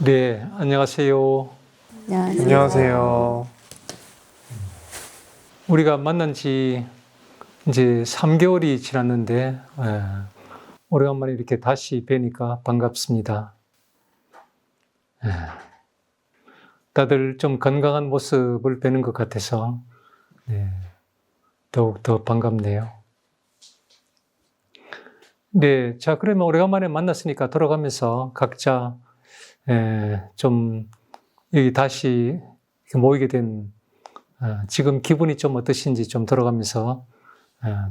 네, 안녕하세요. 안녕하세요. 안녕하세요. 우리가 만난 지 이제 3개월이 지났는데, 오래간만에 이렇게 다시 뵈니까 반갑습니다. 다들 좀 건강한 모습을 뵈는 것 같아서, 더욱더 반갑네요. 네, 자, 그러면 오래간만에 만났으니까 돌아가면서 각자, 좀 여기 다시 이렇게 모이게 된 지금 기분이 좀 어떠신지 좀 돌아가면서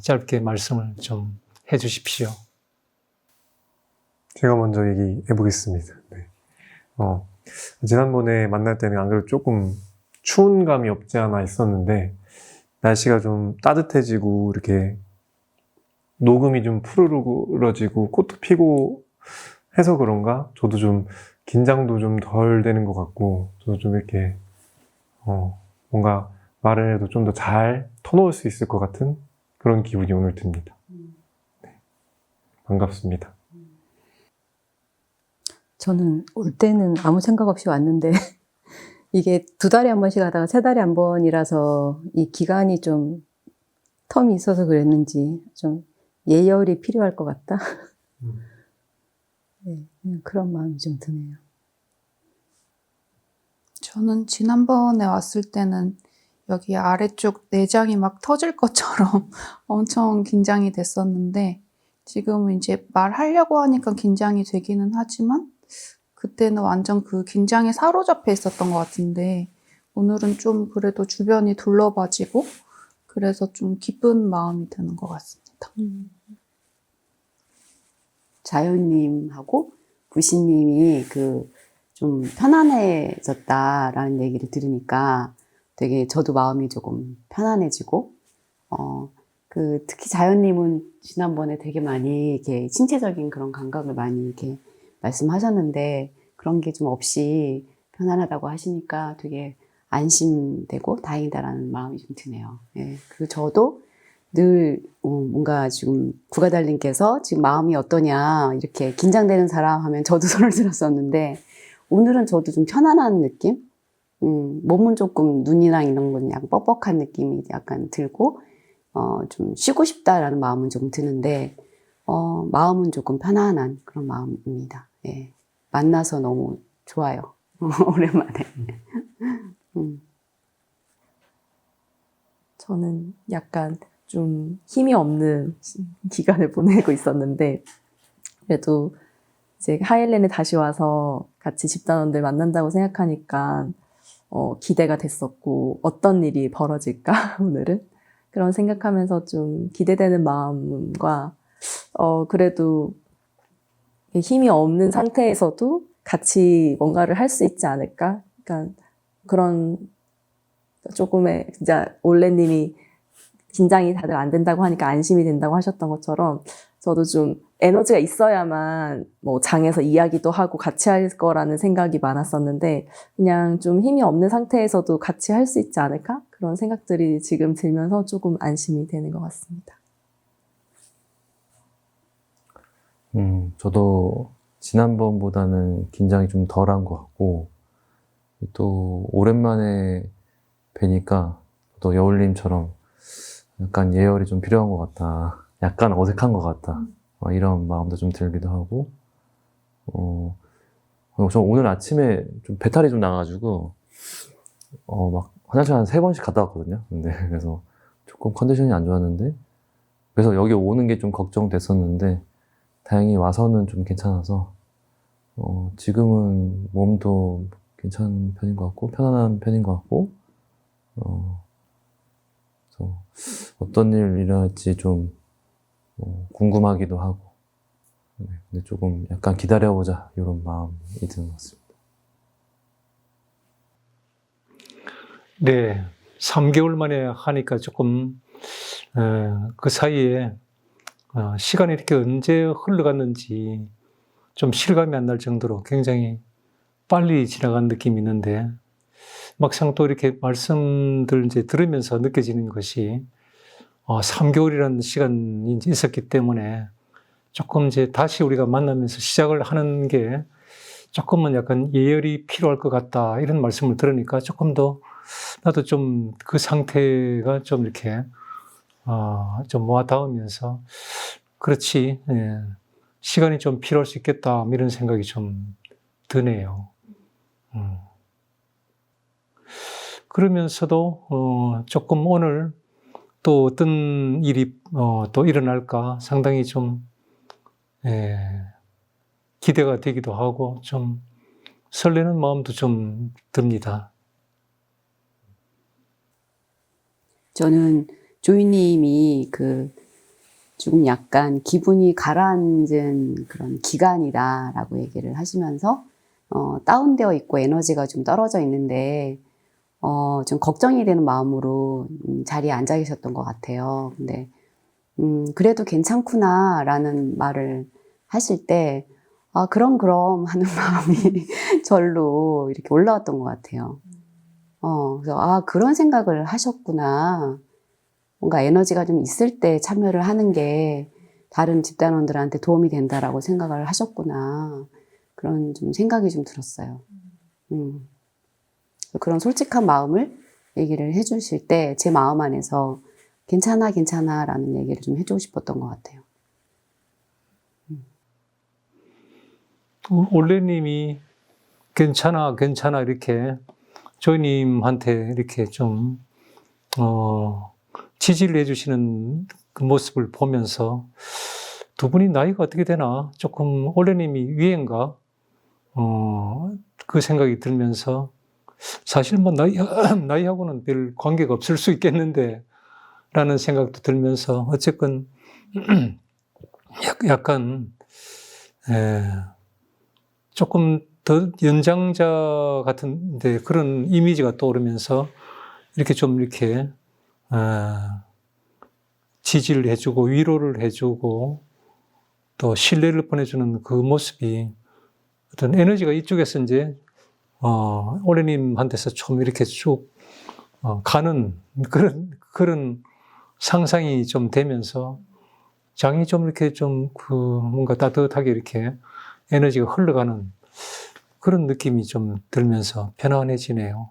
짧게 말씀을 좀 해주십시오. 제가 먼저 얘기해 보겠습니다. 네. 지난번에 만날 때는 안 그래도 조금 추운 감이 없지 않아 있었는데, 날씨가 좀 따뜻해지고, 이렇게 녹음이 좀 푸르르지고, 꽃도 피고 해서 그런가? 저도 좀 긴장도 좀 덜 되는 것 같고, 저도 좀 이렇게, 뭔가 말을 해도 좀 더 잘 터놓을 수 있을 것 같은 그런 기분이 오늘 듭니다. 네. 반갑습니다. 저는 올 때는 아무 생각 없이 왔는데 이게 2달에 한 번씩 하다가 3달에 한 번이라서 이 기간이 좀 텀이 있어서 그랬는지 좀 예열이 필요할 것 같다. 네, 그런 마음이 좀 드네요. 저는 지난번에 왔을 때는 여기 아래쪽 내장이 막 터질 것처럼 엄청 긴장이 됐었는데 지금은 이제 말하려고 하니까 긴장이 되기는 하지만 그때는 완전 그 긴장에 사로잡혀 있었던 것 같은데 오늘은 좀 그래도 주변이 둘러봐지고 그래서 좀 기쁜 마음이 드는 것 같습니다. 자연님하고 부시님이 좀 편안해졌다라는 얘기를 들으니까 되게 저도 마음이 조금 편안해지고, 특히 자연님은 지난번에 되게 많이 이렇게 신체적인 그런 감각을 많이 이렇게 말씀하셨는데 그런 게 좀 없이 편안하다고 하시니까 되게 안심되고 다행이다라는 마음이 좀 드네요. 예, 그리고 저도 늘 뭔가 지금 구가달님께서 지금 마음이 어떠냐 이렇게 긴장되는 사람 하면 저도 손을 들었었는데 오늘은 저도 좀 편안한 느낌? 몸은 조금 눈이랑 이런 건 약간 뻑뻑한 느낌이 약간 들고 좀 쉬고 싶다라는 마음은 좀 드는데 마음은 조금 편안한 그런 마음입니다. 예. 만나서 너무 좋아요. 오랜만에. 저는 약간 좀 힘이 없는 기간을 보내고 있었는데 그래도 이제 하일랜에 다시 와서 같이 집단원들 만난다고 생각하니까 기대가 됐었고 어떤 일이 벌어질까 오늘은 그런 생각하면서 좀 기대되는 마음과 그래도 힘이 없는 상태에서도 같이 뭔가를 할 수 있지 않을까? 그러니까 그런 조금의 진짜 올레님이 긴장이 다들 안 된다고 하니까 안심이 된다고 하셨던 것처럼 저도 좀 에너지가 있어야만 뭐 장에서 이야기도 하고 같이 할 거라는 생각이 많았었는데 그냥 좀 힘이 없는 상태에서도 같이 할 수 있지 않을까? 그런 생각들이 지금 들면서 조금 안심이 되는 것 같습니다. 저도 지난번보다는 긴장이 좀 덜한 것 같고 또 오랜만에 뵈니까 또 여울님처럼 약간 예열이 좀 필요한 것 같다. 약간 어색한 것 같다. 이런 마음도 좀 들기도 하고 저 오늘 아침에 좀 배탈이 좀 나가지고 막 화장실 한 3번씩 갔다 왔거든요. 근데 그래서 조금 컨디션이 안 좋았는데 그래서 여기 오는 게 좀 걱정됐었는데 다행히 와서는 좀 괜찮아서 지금은 몸도 괜찮은 편인 것 같고 편안한 편인 것 같고 그래서 어떤 일 일어날지 좀 궁금하기도 하고 근데 조금 약간 기다려보자 이런 마음이 드는 것 같습니다. 네, 3개월 만에 하니까 조금 그 사이에 시간이 이렇게 언제 흘러갔는지 좀 실감이 안 날 정도로 굉장히 빨리 지나간 느낌이 있는데 막상 또 이렇게 말씀들 이제 들으면서 느껴지는 것이 3개월이라는 시간이 있었기 때문에 조금 이제 다시 우리가 만나면서 시작을 하는 게 조금은 약간 예열이 필요할 것 같다 이런 말씀을 들으니까 조금 더 나도 좀 그 상태가 좀 이렇게 좀 모아닿으면서 그렇지, 예, 시간이 좀 필요할 수 있겠다 이런 생각이 좀 드네요. 그러면서도 조금 오늘 또 어떤 일이 또 일어날까 상당히 좀 기대가 되기도 하고 좀 설레는 마음도 좀 듭니다. 저는 조이님이 조금 약간 기분이 가라앉은 그런 기간이다라고 얘기를 하시면서 다운되어 있고 에너지가 좀 떨어져 있는데 좀 걱정이 되는 마음으로 자리에 앉아 계셨던 것 같아요. 근데 그래도 괜찮구나라는 말을 하실 때 그럼 하는 마음이 절로 이렇게 올라왔던 것 같아요. 그래서 그런 생각을 하셨구나. 뭔가 에너지가 좀 있을 때 참여를 하는 게 다른 집단원들한테 도움이 된다라고 생각을 하셨구나. 그런 좀 생각이 좀 들었어요. 그런 솔직한 마음을 얘기를 해주실 때 제 마음 안에서 괜찮아 라는 얘기를 좀 해주고 싶었던 것 같아요. 올레님이 괜찮아 이렇게 조이님한테 이렇게 좀 지지를 해주시는 그 모습을 보면서 두 분이 나이가 어떻게 되나 조금 올레님이 위인가 그 생각이 들면서 사실 뭐 나이하고는 별 관계가 없을 수 있겠는데 라는 생각도 들면서 어쨌건 약간 조금 더 연장자 같은데 그런 이미지가 떠오르면서 이렇게 좀 이렇게 지지를 해주고 위로를 해주고 또 신뢰를 보내주는 그 모습이 어떤 에너지가 이쪽에서 이제 올해님한테서 좀 이렇게 쭉 가는 그런 상상이 좀 되면서 장이 좀 이렇게 좀 뭔가 따뜻하게 이렇게 에너지가 흘러가는 그런 느낌이 좀 들면서 편안해지네요.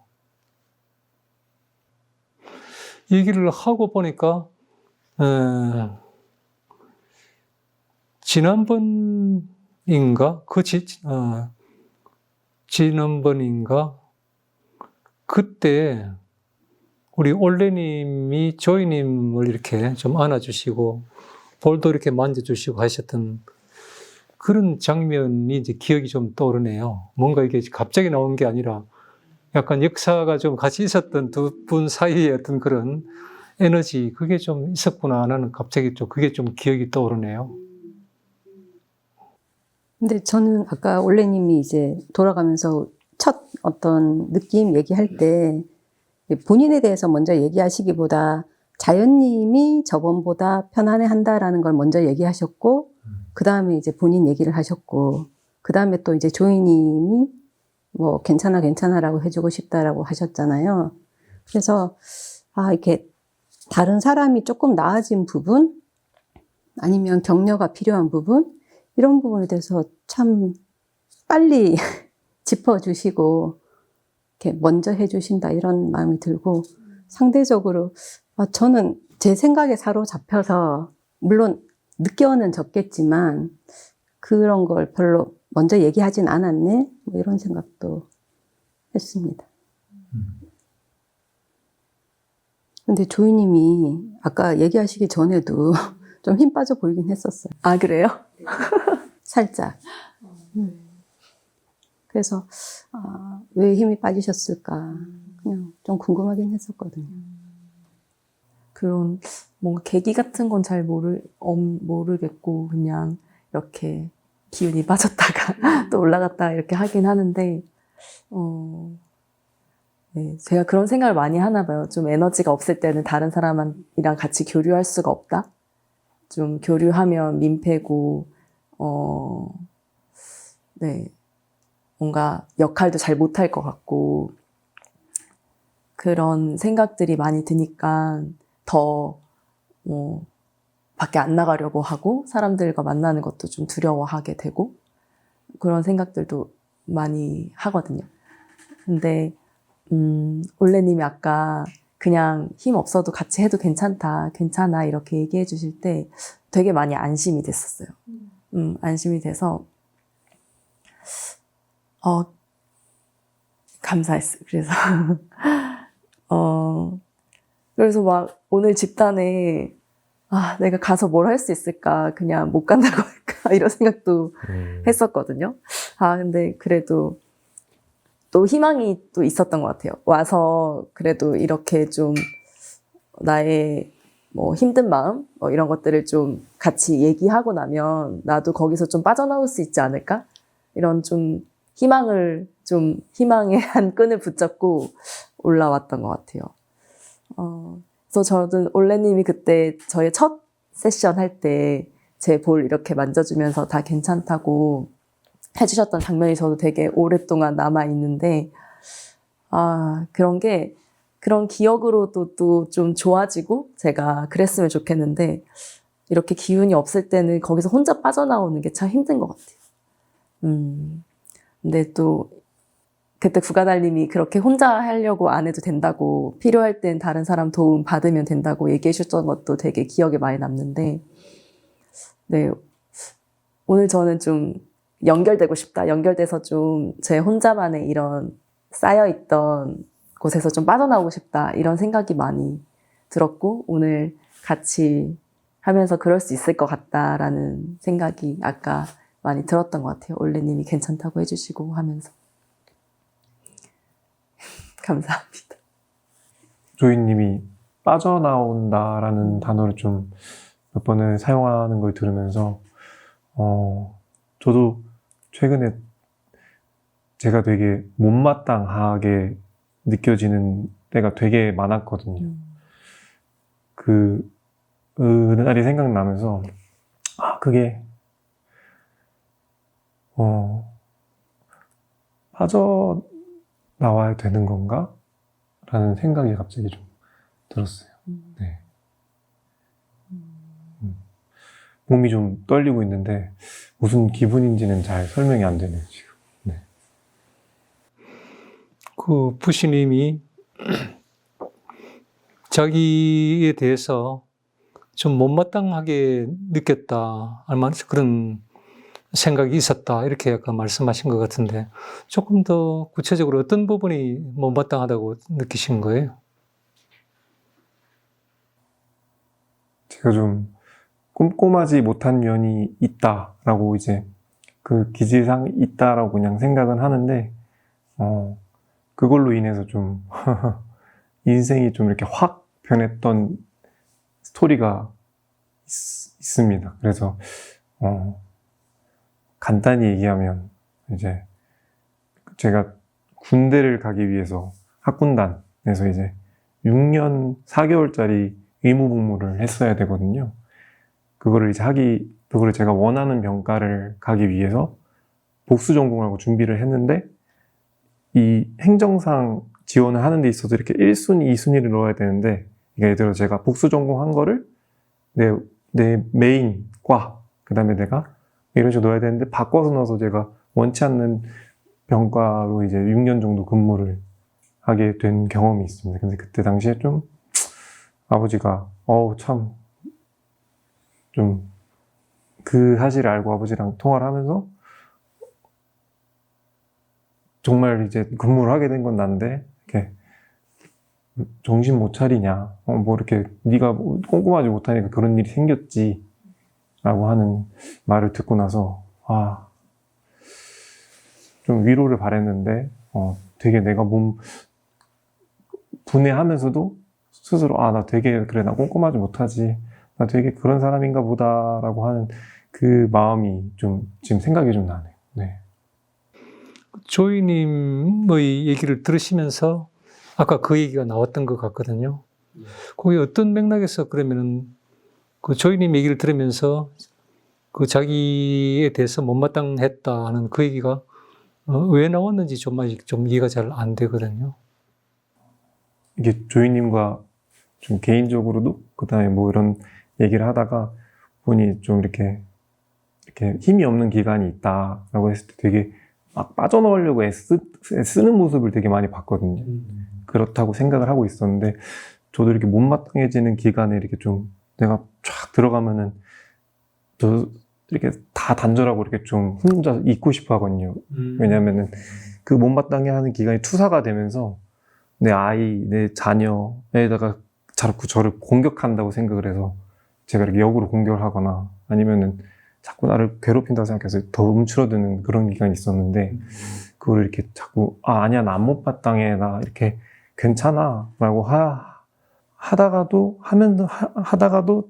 얘기를 하고 보니까 지난번인가 지난번인가 그때 우리 올레님이 조이님을 이렇게 좀 안아주시고 볼도 이렇게 만져주시고 하셨던 그런 장면이 이제 기억이 좀 떠오르네요. 뭔가 이게 갑자기 나온 게 아니라 약간 역사가 좀 같이 있었던 두 분 사이의 어떤 그런 에너지, 그게 좀 있었구나. 나는 갑자기 좀 그게 좀 기억이 떠오르네요. 근데 저는 아까 올레님이 이제 돌아가면서 첫 어떤 느낌 얘기할 때 본인에 대해서 먼저 얘기하시기보다 자연님이 저번보다 편안해 한다라는 걸 먼저 얘기하셨고, 그 다음에 이제 본인 얘기를 하셨고, 그 다음에 또 이제 조이님이 뭐 괜찮아라고 해주고 싶다라고 하셨잖아요. 그래서 이렇게 다른 사람이 조금 나아진 부분, 아니면 격려가 필요한 부분, 이런 부분에 대해서 참 빨리 짚어주시고 이렇게 먼저 해주신다 이런 마음이 들고, 상대적으로 저는 제 생각에 사로잡혀서 물론 늦게는 졌겠지만 그런 걸 별로 먼저 얘기하진 않았네, 뭐 이런 생각도 했습니다. 근데 조이님이 아까 얘기하시기 전에도 좀 힘 빠져 보이긴 했었어요. 아, 그래요? 살짝. 그래서 왜 힘이 빠지셨을까 그냥 좀 궁금하긴 했었거든요. 그런 뭔가 계기 같은 건 잘 모르겠고 그냥 이렇게 기운이 빠졌다가 또 올라갔다가 이렇게 하긴 하는데 네, 제가 그런 생각을 많이 하나 봐요. 좀 에너지가 없을 때는 다른 사람이랑 같이 교류할 수가 없다. 좀 교류하면 민폐고 네, 뭔가 역할도 잘 못할 것 같고 그런 생각들이 많이 드니까 더 밖에 안 나가려고 하고 사람들과 만나는 것도 좀 두려워하게 되고 그런 생각들도 많이 하거든요. 근데 올레님이 아까 그냥 힘 없어도 같이 해도 괜찮다, 괜찮아 이렇게 얘기해 주실 때 되게 많이 안심이 됐었어요. 안심이 돼서 감사했어요. 그래서 막 오늘 집단에 내가 가서 뭘 할 수 있을까, 그냥 못 간다고 할까 이런 생각도 했었거든요. 근데 그래도 또 희망이 또 있었던 것 같아요. 와서 그래도 이렇게 좀 나의 뭐 힘든 마음 뭐 이런 것들을 좀 같이 얘기하고 나면 나도 거기서 좀 빠져나올 수 있지 않을까? 이런 좀 희망의 한 끈을 붙잡고 올라왔던 것 같아요. 그래서 저는 올레님이 그때 저의 첫 세션 할 때 제 볼 이렇게 만져주면서 다 괜찮다고 해주셨던 장면이 저도 되게 오랫동안 남아있는데, 그런 기억으로도 또 좀 좋아지고 제가 그랬으면 좋겠는데, 이렇게 기운이 없을 때는 거기서 혼자 빠져나오는 게 참 힘든 것 같아요. 근데 또 그때 구가달님이 그렇게 혼자 하려고 안 해도 된다고, 필요할 땐 다른 사람 도움 받으면 된다고 얘기해 주셨던 것도 되게 기억에 많이 남는데, 네, 오늘 저는 좀 연결되고 싶다. 연결돼서 좀 제 혼자만의 이런 쌓여있던 곳에서 좀 빠져나오고 싶다. 이런 생각이 많이 들었고, 오늘 같이 하면서 그럴 수 있을 것 같다라는 생각이 아까 많이 들었던 것 같아요. 올레님이 괜찮다고 해주시고 하면서. 감사합니다. 조이님이 빠져나온다라는 단어를 좀 몇 번을 사용하는 걸 들으면서 저도 최근에 제가 되게 못마땅하게 느껴지는 때가 되게 많았거든요. 그날이 생각나면서 그게 빠져나와야 되는 건가? 라는 생각이 갑자기 좀 들었어요. 네. 몸이 좀 떨리고 있는데 무슨 기분인지는 잘 설명이 안 되네요, 지금. 네. 그 부시님이 자기에 대해서 좀 못마땅하게 느꼈다, 얼마나 그런 생각이 있었다, 이렇게 아까 말씀하신 것 같은데, 조금 더 구체적으로 어떤 부분이 못마땅하다고 느끼신 거예요? 제가 좀 꼼꼼하지 못한 면이 있다라고 이제 그 기질상 있다라고 그냥 생각은 하는데, 그걸로 인해서 좀 인생이 좀 이렇게 확 변했던 스토리가 있습니다. 그래서 간단히 얘기하면 이제 제가 군대를 가기 위해서 학군단에서 이제 6년 4개월짜리 의무복무를 했어야 되거든요. 그거를 제가 원하는 병과를 가기 위해서 복수 전공하고 준비를 했는데, 이 행정상 지원을 하는 데 있어서 이렇게 1순위, 2순위를 넣어야 되는데, 예를 들어 제가 복수 전공한 거를 내 메인과, 그 다음에 내가 이런 식으로 넣어야 되는데, 바꿔서 넣어서 제가 원치 않는 병과로 이제 6년 정도 근무를 하게 된 경험이 있습니다. 근데 그때 당시에 좀 아버지가, 참, 좀, 그 사실을 알고 아버지랑 통화를 하면서, 정말 이제 근무를 하게 된 건 난데, 이렇게, 정신 못 차리냐. 뭐 이렇게, 네가 꼼꼼하지 못하니까 그런 일이 생겼지. 라고 하는 말을 듣고 나서, 좀 위로를 바랬는데, 되게 내가 분해하면서도 스스로, 나 되게, 그래, 나 꼼꼼하지 못하지. 나 되게 그런 사람인가 보다라고 하는 그 마음이 좀 지금 생각이 좀 나네요. 네. 조이님의 얘기를 들으시면서 아까 그 얘기가 나왔던 것 같거든요. 거기 어떤 맥락에서 그러면은 그 조이님 얘기를 들으면서 그 자기에 대해서 못마땅했다 하는 그 얘기가 왜 나왔는지 좀 이해가 잘 안 되거든요. 이게 조이님과 좀 개인적으로도 그다음에 뭐 이런 얘기를 하다가 보니 좀 이렇게 힘이 없는 기간이 있다라고 했을 때 되게 막 빠져나오려고 애쓰는 모습을 되게 많이 봤거든요. 그렇다고 생각을 하고 있었는데, 저도 이렇게 못마땅해지는 기간에 이렇게 좀 내가 쫙 들어가면은 저 이렇게 다 단절하고 이렇게 좀 혼자 있고 싶어 하거든요. 왜냐면은 그 못마땅해 하는 기간이 투사가 되면서 내 아이, 내 자녀에다가 자꾸 저를 공격한다고 생각을 해서 제가 이렇게 역으로 공격을 하거나 아니면은 자꾸 나를 괴롭힌다고 생각해서 더 움츠러드는 그런 기간이 있었는데, 그걸 이렇게 자꾸 아니야 나 안 못마땅해 나 이렇게 괜찮아 라고 하다가도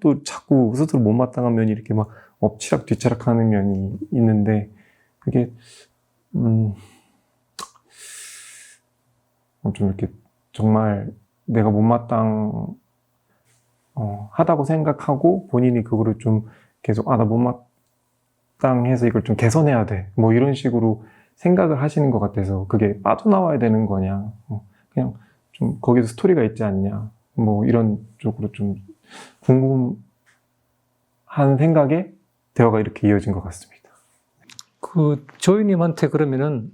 또 자꾸 스스로 못마땅한 면이 이렇게 막 엎치락 뒤치락 하는 면이 있는데, 그게 좀 이렇게 정말 내가 하다고 생각하고 본인이 그거를 좀 계속 나 못마땅해서 이걸 좀 개선해야 돼 뭐 이런 식으로 생각을 하시는 것 같아서, 그게 빠져나와야 되는 거냐, 그냥 좀 거기서 스토리가 있지 않냐, 뭐 이런 쪽으로 좀 궁금한 생각에 대화가 이렇게 이어진 것 같습니다. 그 조이님한테 그러면은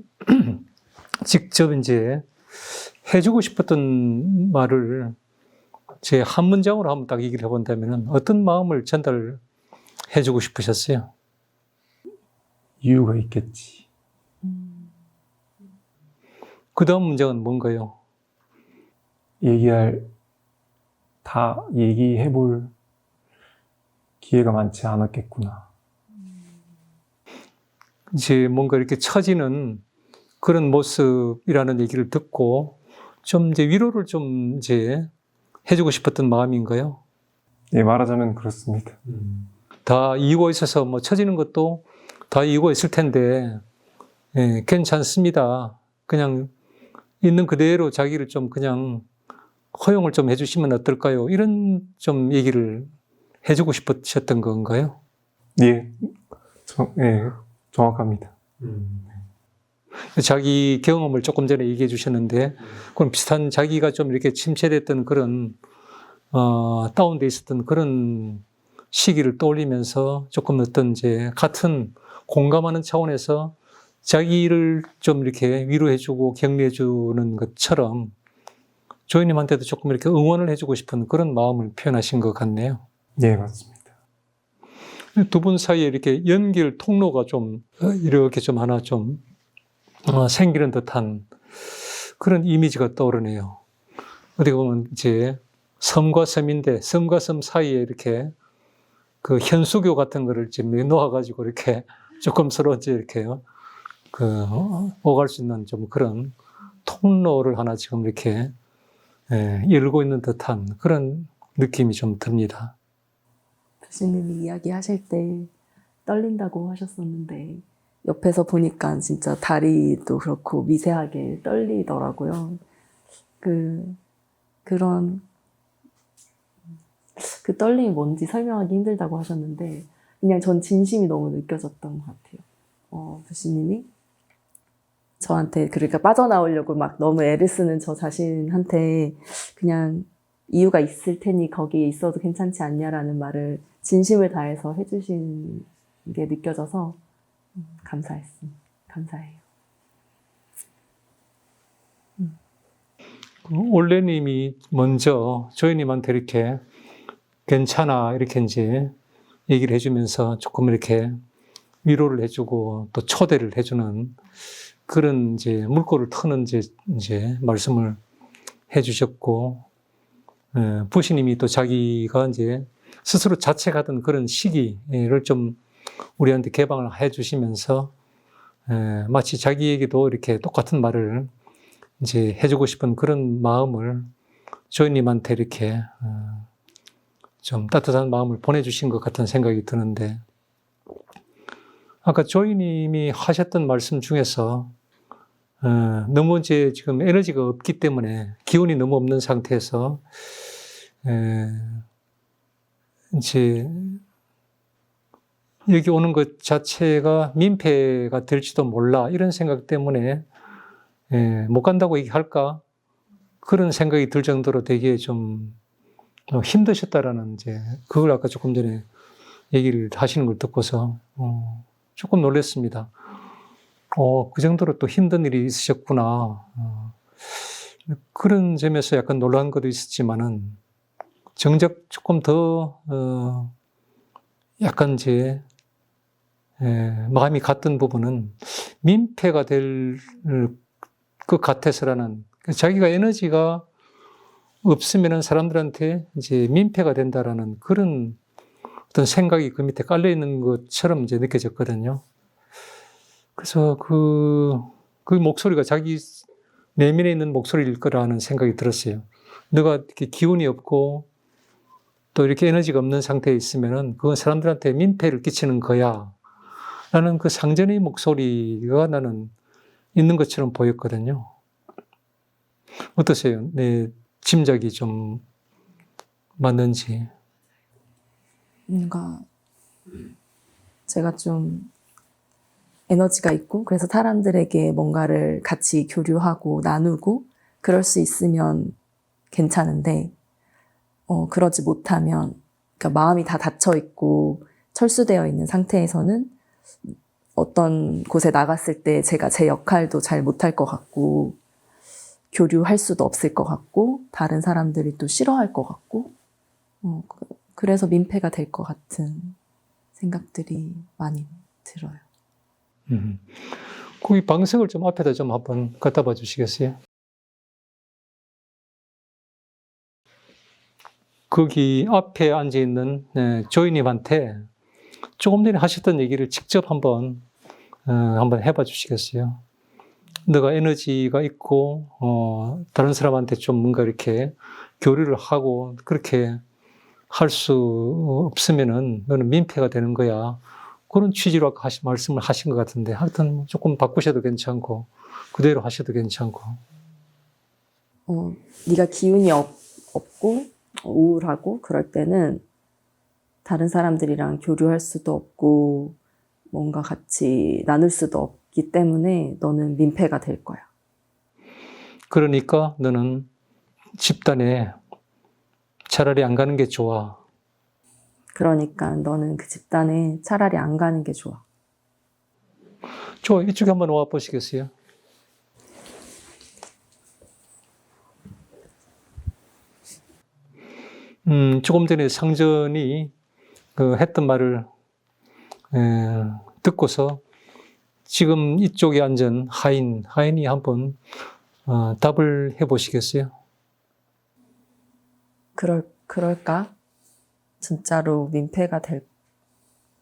직접 이제 해주고 싶었던 말을 제 한 문장으로 한번 딱 얘기를 해본다면은 어떤 마음을 전달해주고 싶으셨어요? 이유가 있겠지. 그 다음 문장은 뭔가요? 다 얘기해볼 기회가 많지 않았겠구나. 이제 뭔가 이렇게 처지는 그런 모습이라는 얘기를 듣고 좀 이제 위로를 좀 이제 해주고 싶었던 마음인가요? 예, 말하자면 그렇습니다. 다 이유가 있어서 뭐 처지는 것도 다 이유가 있을 텐데, 예, 괜찮습니다. 그냥 있는 그대로 자기를 좀 그냥 허용을 좀 해주시면 어떨까요? 이런 좀 얘기를 해주고 싶으셨던 건가요? 예, 정확합니다. 자기 경험을 조금 전에 얘기해 주셨는데, 그럼 비슷한 자기가 좀 이렇게 침체됐던 그런, 다운돼 있었던 그런 시기를 떠올리면서 조금 어떤 이제 같은 공감하는 차원에서 자기를 좀 이렇게 위로해주고 격려해주는 것처럼 조이님한테도 조금 이렇게 응원을 해주고 싶은 그런 마음을 표현하신 것 같네요. 예, 맞습니다. 두 분 사이에 이렇게 연결 통로가 좀 이렇게 좀 하나 좀 생기는 듯한 그런 이미지가 떠오르네요. 어떻게 보면 이제 섬과 섬인데 섬과 섬 사이에 이렇게 그 현수교 같은 거를 지금 놓아가지고 이렇게 조금 서로 이제 이렇게 오갈 수 있는 좀 그런 통로를 하나 지금 이렇게 열고 있는 듯한 그런 느낌이 좀 듭니다. 교수님이 이야기하실 때 떨린다고 하셨었는데 옆에서 보니까 진짜 다리도 그렇고 미세하게 떨리더라고요. 그런 그 떨림이 뭔지 설명하기 힘들다고 하셨는데 그냥 전 진심이 너무 느껴졌던 것 같아요. 교수님이 저한테 그러니까 빠져나오려고 막 너무 애를 쓰는 저 자신한테 그냥 이유가 있을 테니 거기에 있어도 괜찮지 않냐라는 말을 진심을 다해서 해주신 게 느껴져서 감사해요. 올레님이 먼저 조이님한테 이렇게 괜찮아 이렇게 이제 얘기를 해주면서 조금 이렇게 위로를 해주고 또 초대를 해주는 그런 이제 물꼬를 트는 이제 말씀을 해주셨고, 부시님이 또 자기가 이제 스스로 자책하던 그런 시기를 좀 우리한테 개방을 해주시면서 마치 자기에게도 이렇게 똑같은 말을 이제 해주고 싶은 그런 마음을 조이님한테 이렇게 좀 따뜻한 마음을 보내주신 것 같은 생각이 드는데, 아까 조이님이 하셨던 말씀 중에서 너무 이제 지금 에너지가 없기 때문에 기운이 너무 없는 상태에서 이제 여기 오는 것 자체가 민폐가 될지도 몰라 이런 생각 때문에 못 간다고 얘기할까 그런 생각이 들 정도로 되게 좀 힘드셨다라는 이제 그걸 아까 조금 전에 얘기를 하시는 걸 듣고서 조금 놀랐습니다. 그 정도로 또 힘든 일이 있으셨구나. 그런 점에서 약간 놀란 것도 있었지만은, 정작 조금 더, 약간 이제, 마음이 갔던 부분은 민폐가 될 것 같아서라는, 자기가 에너지가 없으면은 사람들한테 이제 민폐가 된다라는 그런 어떤 생각이 그 밑에 깔려 있는 것처럼 이제 느껴졌거든요. 그래서 그 목소리가 자기 내면에 있는 목소리일 거라는 생각이 들었어요. 너가 이렇게 기운이 없고 또 이렇게 에너지가 없는 상태에 있으면은 그건 사람들한테 민폐를 끼치는 거야. 라는 그 상전의 목소리가 나는 있는 것처럼 보였거든요. 어떠세요? 내 짐작이 좀 맞는지. 뭔가 제가 좀 에너지가 있고 그래서 사람들에게 뭔가를 같이 교류하고 나누고 그럴 수 있으면 괜찮은데 그러지 못하면 그러니까 마음이 다 닫혀 있고 철수되어 있는 상태에서는 어떤 곳에 나갔을 때 제가 제 역할도 잘 못할 것 같고 교류할 수도 없을 것 같고 다른 사람들이 또 싫어할 것 같고 그래서 민폐가 될 것 같은 생각들이 많이 들어요. 거기 방석을 좀 앞에다 좀 한번 갖다 봐 주시겠어요? 거기 앞에 앉아 있는 조이님한테 조금 전에 하셨던 얘기를 직접 한번 해봐 주시겠어요? 너가 에너지가 있고 다른 사람한테 좀 뭔가 이렇게 교류를 하고 그렇게 할 수 없으면은 너는 민폐가 되는 거야. 그런 취지로 아까 말씀을 하신 것 같은데 하여튼 조금 바꾸셔도 괜찮고 그대로 하셔도 괜찮고. 네가 기운이 없고 우울하고 그럴 때는 다른 사람들이랑 교류할 수도 없고 뭔가 같이 나눌 수도 없기 때문에 너는 민폐가 될 거야. 그러니까 너는 집단에 차라리 안 가는 게 좋아. 그러니까 너는 그 집단에 차라리 안 가는 게 좋아. 이쪽에 한번 와 보시겠어요? 조금 전에 상전이 했던 말을 듣고서 지금 이쪽에 앉은 하인이 한번 답을 해보시겠어요? 그럴까? 진짜로 민폐가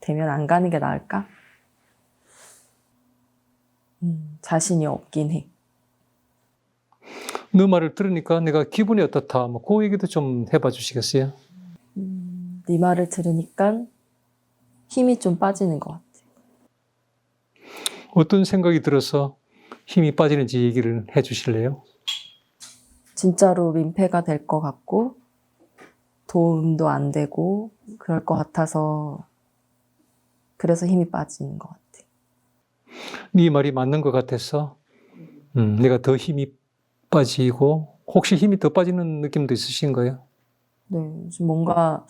되면 안 가는 게 나을까? 자신이 없긴 해. 너 말을 들으니까 내가 기분이 어떻다. 그 얘기도 좀 해봐 주시겠어요? 네 말을 들으니까 힘이 좀 빠지는 것 같아. 어떤 생각이 들어서 힘이 빠지는지 얘기를 해 주실래요? 진짜로 민폐가 될 것 같고 도움도 안 되고 그럴 것 같아서 그래서 힘이 빠지는 것 같아. 네 말이 맞는 것 같아서 내가 더 힘이 빠지고 혹시 힘이 더 빠지는 느낌도 있으신가요? 네, 좀 뭔가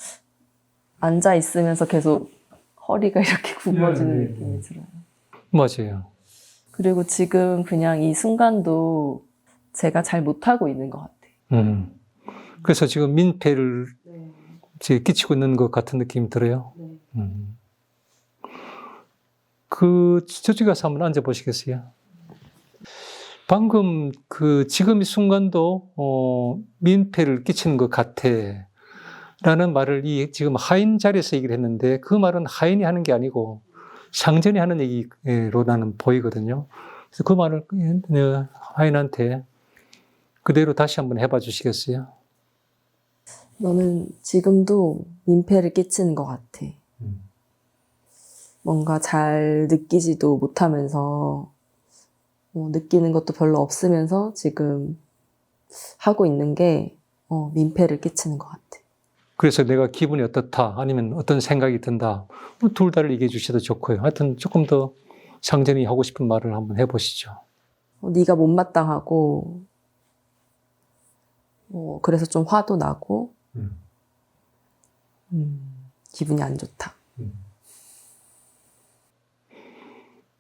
앉아 있으면서 계속 허리가 이렇게 굽어지는 느낌이 들어요. 맞아요. 그리고 지금 그냥 이 순간도 제가 잘 못하고 있는 것 같아요. 그래서 지금 민폐를 이제 끼치고 있는 것 같은 느낌이 들어요. 저쪽에 가서 한번 앉아 보시겠어요? 방금 지금 이 순간도 민폐를 끼치는 것 같아. 라는 말을 지금 하인 자리에서 얘기를 했는데 그 말은 하인이 하는 게 아니고 상전이 하는 얘기로 나는 보이거든요. 그래서 그 말을 하인한테 그대로 다시 한번 해봐 주시겠어요? 너는 지금도 민폐를 끼치는 것 같아. 뭔가 잘 느끼지도 못하면서 느끼는 것도 별로 없으면서 지금 하고 있는 게 민폐를 끼치는 것 같아. 그래서 내가 기분이 어떻다 아니면 어떤 생각이 든다 둘 다를 얘기해 주셔도 좋고요. 하여튼 조금 더 상전이 하고 싶은 말을 한번 해보시죠. 네가 못마땅하고 그래서 좀 화도 나고 기분이 안 좋다.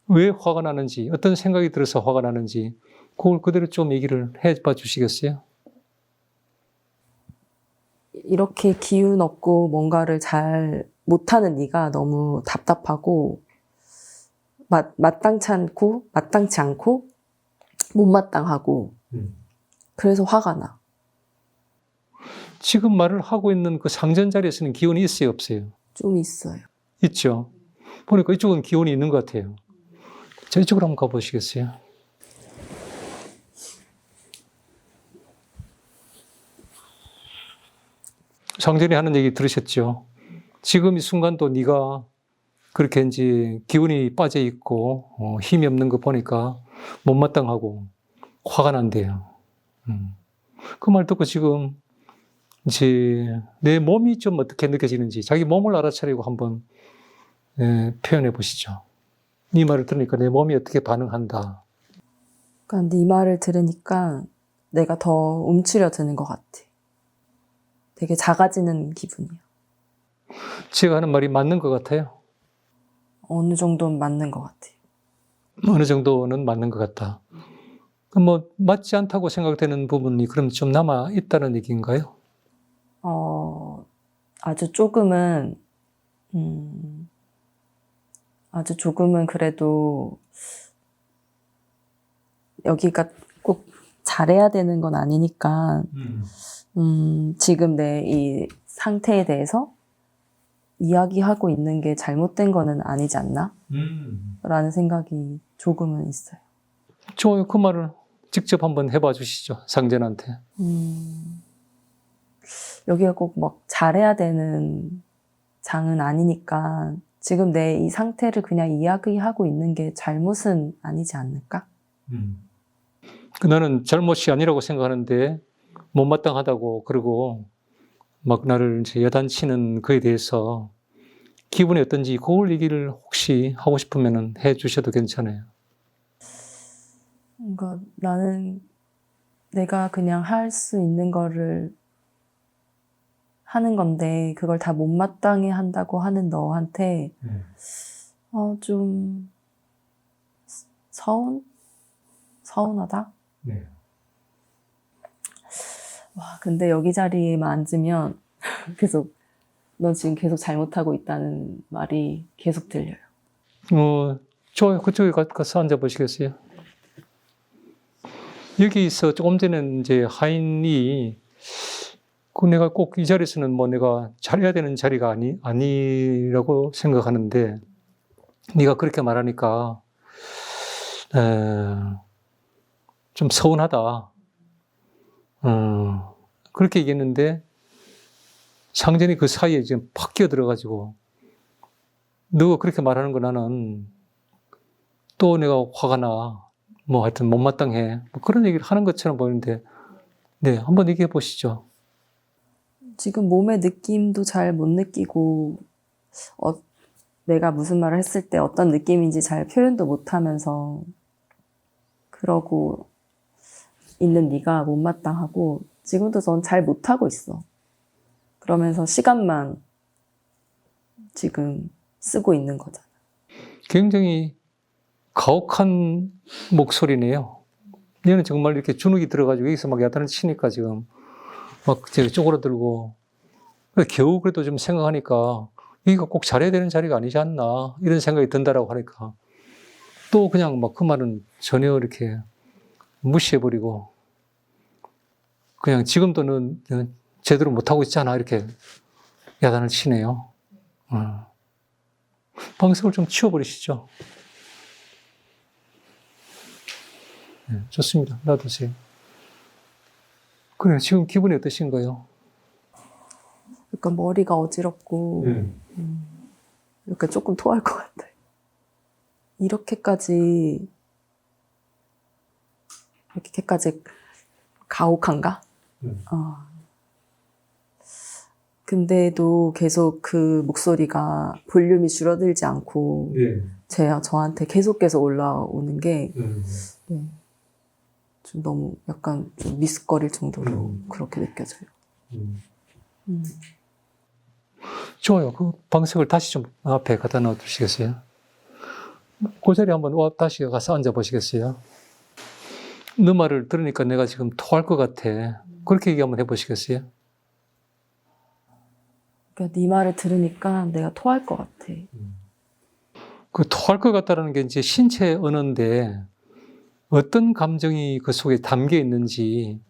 왜 화가 나는지, 어떤 생각이 들어서 화가 나는지, 그걸 그대로 좀 얘기를 해봐 주시겠어요? 이렇게 기운 없고 뭔가를 잘 못하는 네가 너무 답답하고 마땅치 않고 못마땅하고 그래서 화가 나. 지금 말을 하고 있는 그 상전 자리에서는 기운이 있어요, 없어요? 좀 있어요. 있죠. 보니까 이쪽은 기운이 있는 것 같아요. 자, 이쪽으로 한번 가보시겠어요? 상전이 하는 얘기 들으셨죠? 지금 이 순간도 네가 그렇게 이제 기운이 빠져 있고 힘이 없는 거 보니까 못마땅하고 화가 난대요. 그 말 듣고 지금 이제 내 몸이 좀 어떻게 느껴지는지 자기 몸을 알아차리고 한번 표현해 보시죠. 네 말을 들으니까 내 몸이 어떻게 반응한다. 그러니까 네 말을 들으니까 내가 더 움츠려드는 것 같아. 되게 작아지는 기분이야. 제가 하는 말이 맞는 것 같아요. 어느 정도는 맞는 것 같아. 어느 정도는 맞는 것 같다. 그럼 뭐 맞지 않다고 생각되는 부분이 그럼 좀 남아 있다는 얘기인가요? 아주 조금은 그래도 여기가 꼭 잘해야 되는 건 아니니까 지금 내 이 상태에 대해서 이야기하고 있는 게 잘못된 거는 아니지 않나? 라는 생각이 조금은 있어요. 좋아요. 그 말을 직접 한번 해봐 주시죠. 상전한테. 여기가 꼭 막 잘해야 되는 장은 아니니까 지금 내 이 상태를 그냥 이야기하고 있는 게 잘못은 아니지 않을까? 나는 잘못이 아니라고 생각하는데 못마땅하다고 그러고 막 나를 이제 야단치는 그에 대해서 기분이 어떤지 그걸 얘기를 혹시 하고 싶으면 해 주셔도 괜찮아요. 그러니까 나는 내가 그냥 할 수 있는 거를 하는 건데 그걸 다 못마땅해 한다고 하는 너한테 좀 서운하다? 네. 와, 근데 여기 자리에만 앉으면 넌 지금 계속 잘못하고 있다는 말이 계속 들려요. 좋아요. 그쪽에 가서 앉아보시겠어요? 여기서 조금 전에 이제 하인이 그 내가 꼭 이 자리에서는 뭐 내가 잘해야 되는 자리가 아니라고 생각하는데 네가 그렇게 말하니까 좀 서운하다. 그렇게 얘기했는데 상전이 그 사이에 지금 팍 끼어들어가지고 너가 그렇게 말하는 거 나는 또 내가 화가 나. 뭐 하여튼 못마땅해. 뭐 그런 얘기를 하는 것처럼 보이는데 네, 한번 얘기해 보시죠. 지금 몸의 느낌도 잘 못 느끼고 내가 무슨 말을 했을 때 어떤 느낌인지 잘 표현도 못하면서 그러고 있는 네가 못마땅하고 지금도 넌 잘 못하고 있어. 그러면서 시간만 지금 쓰고 있는 거잖아. 굉장히 가혹한 목소리네요. 얘는 정말 이렇게 주눅이 들어가지고 여기서 막 야단을 치니까 지금 막 저기 쪼그라들고 겨우 그래도 좀 생각하니까 여기가 꼭 잘해야 되는 자리가 아니지 않나 이런 생각이 든다라고 하니까 또 그냥 막 그 말은 전혀 이렇게 무시해버리고 그냥 지금도 는 제대로 못하고 있잖아 이렇게 야단을 치네요. 방석을 좀 치워버리시죠. 네, 좋습니다. 놔두세요. 그래, 지금 기분이 어떠신가요? 약간 머리가 어지럽고 약간 조금 토할 것 같아. 이렇게까지 가혹한가? 근데도 계속 그 목소리가 볼륨이 줄어들지 않고 저한테 계속 올라오는 게 좀 너무 약간 좀 미스거릴 정도로 그렇게 느껴져요. 좋아요. 그 방석을 다시 좀 앞에 갖다 놔 두시겠어요? 그 자리에 한번 다시 가서 앉아보시겠어요? 너 말을 들으니까 내가 지금 토할 것 같아. 그렇게 얘기 한번 해보시겠어요? 그러니까 네 말을 들으니까 내가 토할 것 같아. 그 토할 것 같다는 게 이제 신체 언어인데 어떤 감정이 그 속에 담겨 있는지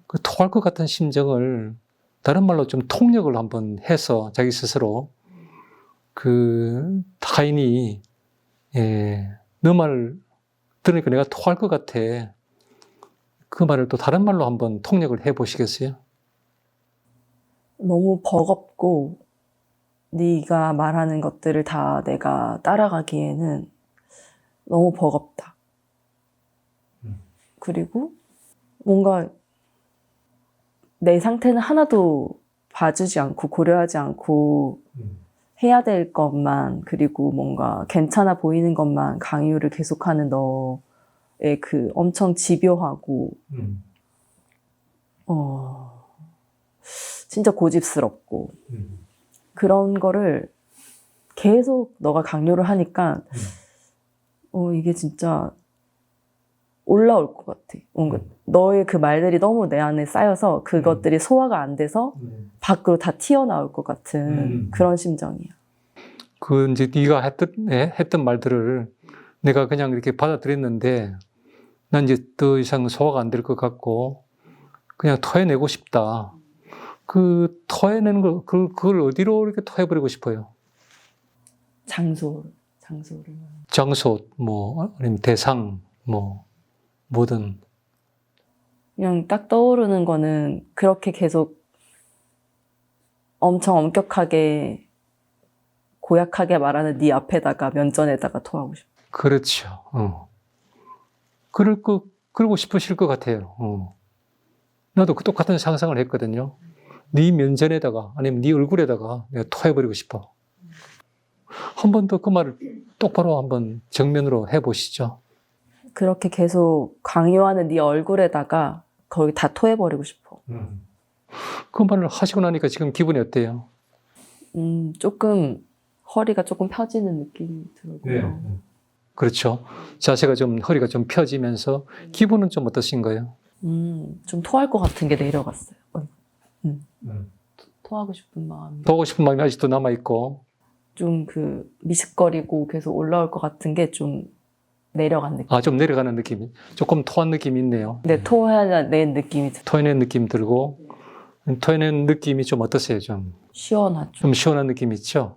그 토할 것 같은 심정을 다른 말로 좀 통역을 한번 해서 자기 스스로 그 타인이 너 말 들으니까 내가 토할 것 같아. 그 말을 또 다른 말로 한번 통역을 해 보시겠어요? 너무 버겁고 네가 말하는 것들을 다 내가 따라가기에는 너무 버겁다. 그리고 뭔가 내 상태는 하나도 봐주지 않고 고려하지 않고 해야 될 것만, 그리고 뭔가 괜찮아 보이는 것만 강요를 계속하는 너의 그 엄청 집요하고 진짜 고집스럽고 그런 거를 계속 너가 강요를 하니까 이게 진짜 올라올 것 같아. 뭔가 너의 그 말들이 너무 내 안에 쌓여서 그것들이 소화가 안 돼서 밖으로 다 튀어나올 것 같은 그런 심정이야. 그 이제 네가 했던 말들을 내가 그냥 이렇게 받아들였는데 난 이제 더 이상 소화가 안 될 것 같고 그냥 토해내고 싶다. 그 토해내는 거 그걸 어디로 이렇게 토해버리고 싶어요? 장소를. 장소 뭐 아니면 대상 뭐 뭐든. 그냥 딱 떠오르는 거는 그렇게 계속 엄청 엄격하게 고약하게 말하는 네 앞에다가 면전에다가 토하고 싶어. 그렇죠. 그러고 싶으실 것 같아요. 나도 그 똑같은 상상을 했거든요. 네 면전에다가 아니면 네 얼굴에다가 내가 토해버리고 싶어. 한 번 더 그 말을 똑바로 한번 정면으로 해보시죠. 그렇게 계속 강요하는 네 얼굴에다가 거기 다 토해버리고 싶어. 그 말을 하시고 나니까 지금 기분이 어때요? 조금 허리가 조금 펴지는 느낌이 들고요. 그렇죠. 자세가 좀 허리가 좀 펴지면서 기분은 좀 어떠신가요? 좀 토할 것 같은 게 내려갔어요. 토하고 싶은 마음이. 보고 싶은 마음이 아직도 남아있고 좀 그 미식거리고 계속 올라올 것 같은 게 좀 내려간 느낌. 좀 내려가는 느낌이 조금 토한 느낌이 있네요. 내 토해낸 느낌이 토해낸 느낌 들고 토해낸 느낌이 좀 어떠세요? 좀 시원하죠. 시원한 느낌이 있죠?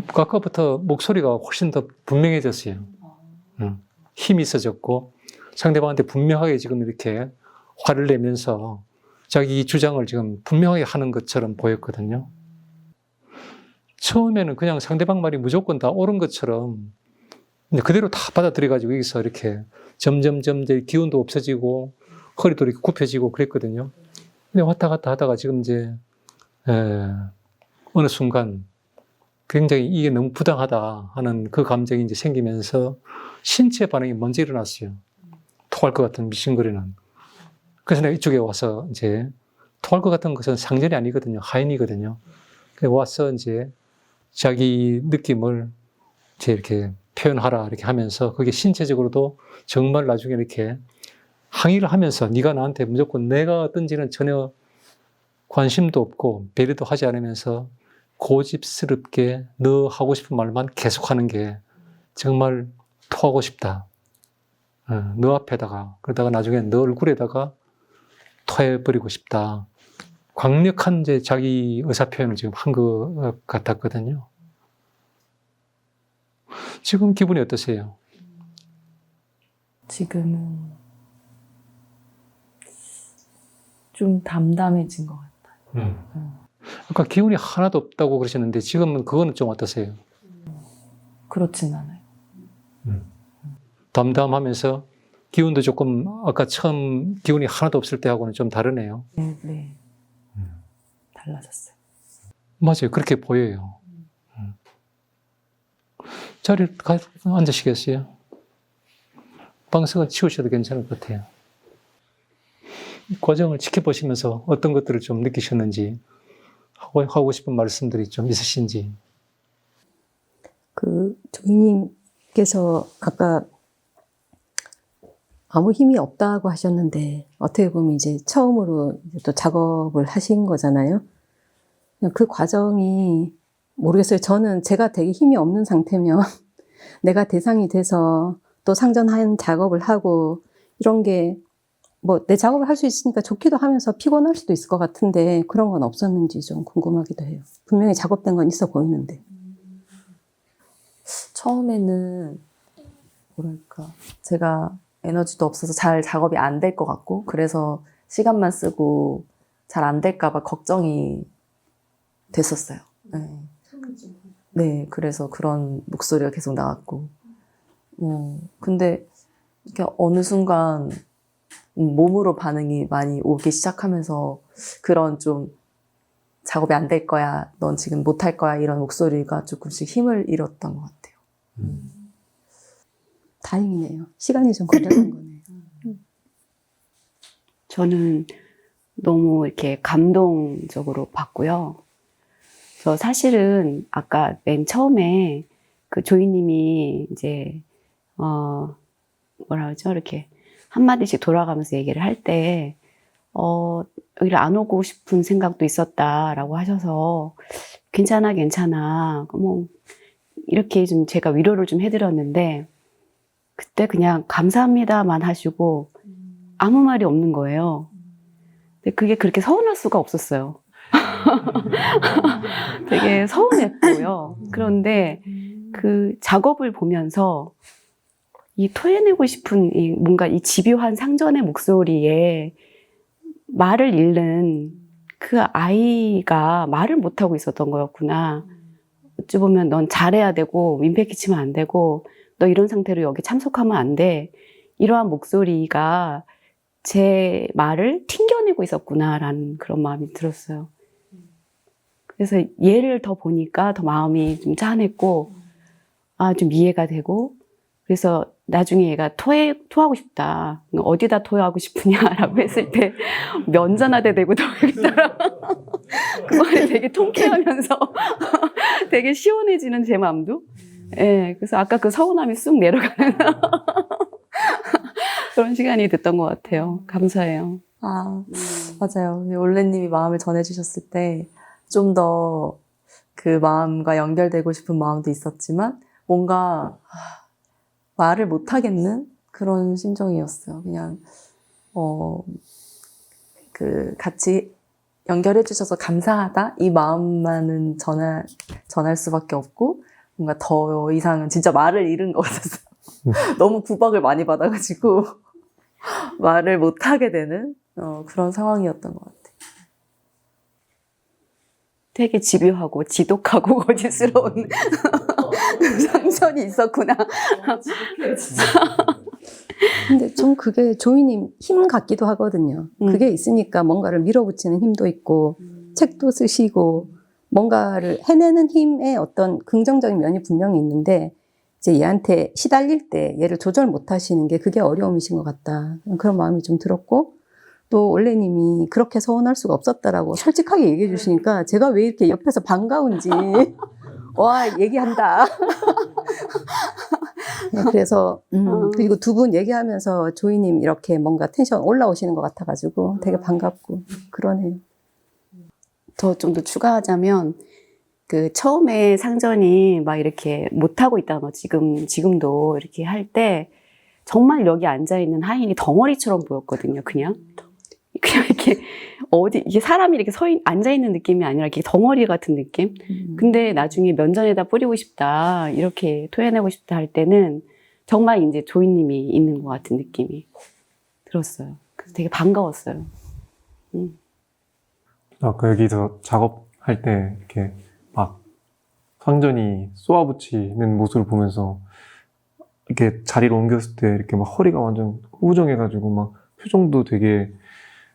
아까부터 목소리가 훨씬 더 분명해졌어요. 힘이 있어졌고 상대방한테 분명하게 지금 이렇게 화를 내면서 자기 주장을 지금 분명하게 하는 것처럼 보였거든요. 처음에는 그냥 상대방 말이 무조건 다 옳은 것처럼 그대로 다 받아들여가지고 여기서 이렇게 점점 기운도 없어지고 허리도 이렇게 굽혀지고 그랬거든요. 근데 왔다 갔다 하다가 지금 이제 어느 순간 굉장히 이게 너무 부당하다 하는 그 감정이 이제 생기면서 신체 반응이 먼저 일어났어요. 토할 것 같은 미싱거리는. 그래서 내가 이쪽에 와서 이제 토할 것 같은 것은 상전이 아니거든요. 하인이거든요. 그래서 와서 이제 자기 느낌을 이제 이렇게 표현하라 이렇게 하면서 그게 신체적으로도 정말 나중에 이렇게 항의를 하면서 네가 나한테 무조건 내가 어떤지는 전혀 관심도 없고 배려도 하지 않으면서 고집스럽게 너 하고 싶은 말만 계속하는 게 정말 토하고 싶다. 너 앞에다가 그러다가 나중에 너 얼굴에다가 토해버리고 싶다. 강력한 이제 자기 의사표현을 지금 한 것 같았거든요. 지금 기분이 어떠세요? 지금은 좀 담담해진 것 같아요. 아까 기운이 하나도 없다고 그러셨는데 지금은 그거는 좀 어떠세요? 그렇진 않아요. 담담하면서 기운도 조금 아까 처음 기운이 하나도 없을 때하고는 좀 다르네요. 네. 달라졌어요. 맞아요. 그렇게 보여요. 자리에 앉으시겠어요? 방석을 치우셔도 괜찮을 것 같아요. 이 과정을 지켜보시면서 어떤 것들을 좀 느끼셨는지 하고 싶은 말씀들이 좀 있으신지. 조이님 그래서 아까 아무 힘이 없다고 하셨는데 어떻게 보면 이제 처음으로 이제 또 작업을 하신 거잖아요. 그 과정이 모르겠어요. 저는 제가 되게 힘이 없는 상태면 내가 대상이 돼서 또 상전한 작업을 하고 이런 게 뭐 내 작업을 할 수 있으니까 좋기도 하면서 피곤할 수도 있을 것 같은데 그런 건 없었는지 좀 궁금하기도 해요. 분명히 작업된 건 있어 보이는데. 처음에는 뭐랄까 제가 에너지도 없어서 잘 작업이 안 될 것 같고 그래서 시간만 쓰고 잘 안 될까 봐 걱정이 됐었어요. 네. 네, 그래서 그런 목소리가 계속 나왔고 근데 이렇게 어느 순간 몸으로 반응이 많이 오기 시작하면서 그런 좀 작업이 안 될 거야, 넌 지금 못 할 거야 이런 목소리가 조금씩 힘을 잃었던 것 같아요. 다행이네요. 시간이 좀 걸렸던 거네요. 저는 너무 이렇게 감동적으로 봤고요. 저 사실은 아까 맨 처음에 그 조이님이 이제 뭐라 그러죠? 이렇게 한마디씩 돌아가면서 얘기를 할 때 여기를 안 오고 싶은 생각도 있었다라고 하셔서 괜찮아 뭐 이렇게 좀 제가 위로를 좀 해드렸는데 그때 그냥 감사합니다만 하시고 아무 말이 없는 거예요. 근데 그게 그렇게 서운할 수가 없었어요. 되게 서운했고요. 그런데 그 작업을 보면서 이 토해내고 싶은 뭔가 이 집요한 상전의 목소리에 말을 잃는 그 아이가 말을 못하고 있었던 거였구나. 어찌 보면 넌 잘해야 되고 민폐 끼치면 안 되고 너 이런 상태로 여기 참석하면 안 돼. 이러한 목소리가 제 말을 튕겨내고 있었구나라는 그런 마음이 들었어요. 그래서 얘를 더 보니까 더 마음이 좀 짠했고 좀 이해가 되고 그래서 나중에 얘가 토하고 싶다. 어디다 토하고 싶으냐라고 했을 때 면전화대 대고 토하겠더라. 그 말이 되게 통쾌하면서 되게 시원해지는 제 마음도. 예, 그래서 아까 그 서운함이 쑥 내려가는 그런 시간이 됐던 것 같아요. 감사해요. 맞아요. 올레님이 마음을 전해주셨을 때 좀 더 그 마음과 연결되고 싶은 마음도 있었지만 뭔가 말을 못 하겠는 그런 심정이었어요. 그냥 그 같이 연결해 주셔서 감사하다 이 마음만은 전할 수밖에 없고 뭔가 더 이상은 진짜 말을 잃은 것 같았어요. 너무 구박을 많이 받아가지고 말을 못 하게 되는 그런 상황이었던 것 같아요. 되게 집요하고 지독하고 거짓스러운 상전이 있었구나. 근데 좀 그게 조이님 힘 같기도 하거든요. 그게 있으니까 뭔가를 밀어붙이는 힘도 있고 책도 쓰시고 뭔가를 해내는 힘의 어떤 긍정적인 면이 분명히 있는데 이제 얘한테 시달릴 때 얘를 조절 못 하시는 게 그게 어려움이신 것 같다. 그런 마음이 좀 들었고 또 올레님이 그렇게 서운할 수가 없었다라고 솔직하게 얘기해 주시니까 제가 왜 이렇게 옆에서 반가운지 와 얘기한다. 그래서 그리고 두 분 얘기하면서 조이님 이렇게 뭔가 텐션 올라오시는 것 같아가지고 되게 반갑고 그러네요. 더 좀 더 추가하자면 그 처음에 상전이 막 이렇게 못하고 있다 뭐 지금도 이렇게 할 때 정말 여기 앉아있는 하인이 덩어리처럼 보였거든요. 그냥 이렇게 이게 사람이 이렇게 앉아있는 느낌이 아니라 이렇게 덩어리 같은 느낌? 근데 나중에 면전에다 뿌리고 싶다, 이렇게 토해내고 싶다 할 때는 정말 이제 조이님이 있는 것 같은 느낌이 들었어요. 그래서 되게 반가웠어요. 아까 여기서 작업할 때 이렇게 막 상전이 쏘아붙이는 모습을 보면서 이렇게 자리를 옮겼을 때 이렇게 막 허리가 완전 후정해가지고 막 표정도 되게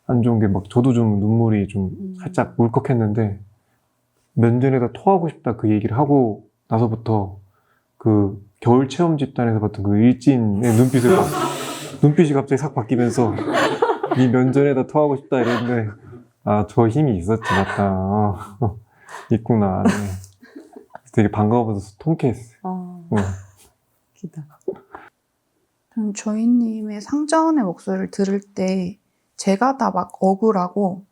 안 좋은 게 막 저도 좀 눈물이 좀 살짝 울컥했는데 면전에다 토하고 싶다 그 얘기를 하고 나서부터 그 겨울 체험 집단에서 봤던 그 일진의 눈빛이 갑자기 싹 바뀌면서 이 면전에다 토하고 싶다 이랬는데 저 힘이 있었지 맞다 있구나. 네. 되게 반가워서 통쾌했어요. 웃기다. 조이님의 상전의 목소리를 들을 때 제가 다 막 억울하고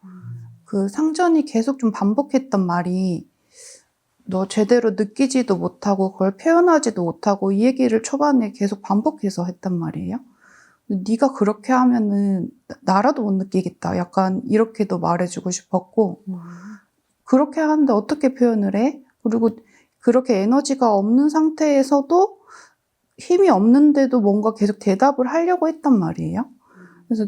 그 상전이 계속 좀 반복했던 말이 너 제대로 느끼지도 못하고 그걸 표현하지도 못하고 이 얘기를 초반에 계속 반복해서 했단 말이에요. 네가 그렇게 하면은 나라도 못 느끼겠다. 약간 이렇게도 말해주고 싶었고 그렇게 하는데 어떻게 표현을 해? 그리고 그렇게 에너지가 없는 상태에서도 힘이 없는데도 뭔가 계속 대답을 하려고 했단 말이에요. 그래서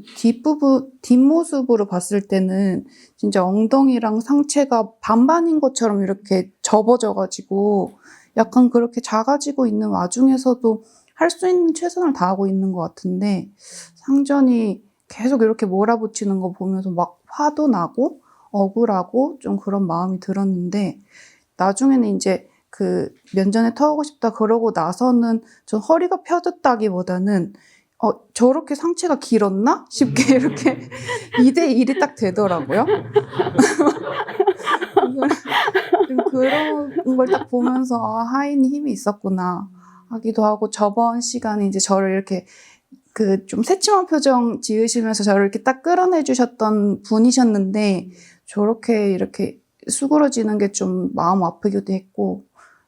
뒷모습으로 봤을 때는 진짜 엉덩이랑 상체가 반반인 것처럼 이렇게 접어져가지고 약간 그렇게 작아지고 있는 와중에서도 할 수 있는 최선을 다하고 있는 것 같은데 상전이 계속 이렇게 몰아붙이는 거 보면서 막 화도 나고 억울하고 좀 그런 마음이 들었는데 나중에는 이제 그 면전에 터오고 싶다 그러고 나서는 전 허리가 펴졌다기보다는 저렇게 상체가 길었나? 싶게 이렇게 2대1이 딱 되더라고요. 그런 걸 딱 보면서 하인이 힘이 있었구나 하기도 하고 저번 시간에 이제 저를 이렇게 그 좀 새침한 표정 지으시면서 저를 이렇게 딱 끌어내 주셨던 분이셨는데 저렇게 이렇게 수그러지는 게 좀 마음 아프기도 했고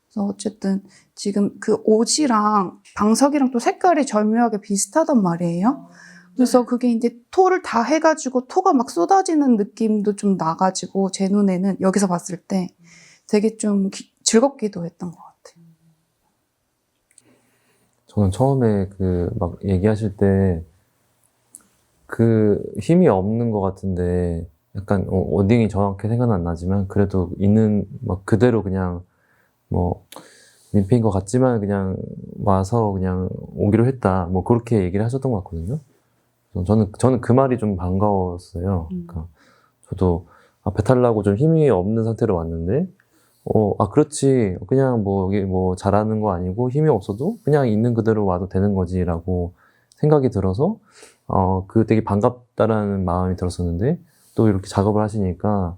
그래서 어쨌든 지금 그 옷이랑 방석이랑 또 색깔이 절묘하게 비슷하단 말이에요. 그래서 그게 이제 토를 다 해가지고 토가 막 쏟아지는 느낌도 좀 나가지고 제 눈에는 여기서 봤을 때 되게 좀 즐겁기도 했던 것 같아요. 저는 처음에 그 막 얘기하실 때 그 힘이 없는 것 같은데 약간 어딩이 정확히 생각은 안 나지만 그래도 있는 막 그대로 그냥 뭐 민폐인 것 같지만 그냥 와서 그냥 오기로 했다 뭐 그렇게 얘기를 하셨던 것 같거든요. 저는 그 말이 좀 반가웠어요. 그러니까 저도 배탈 나고 좀 힘이 없는 상태로 왔는데 그렇지 그냥 뭐 여기 뭐 잘하는 거 아니고 힘이 없어도 그냥 있는 그대로 와도 되는 거지라고 생각이 들어서 그 되게 반갑다라는 마음이 들었었는데 또 이렇게 작업을 하시니까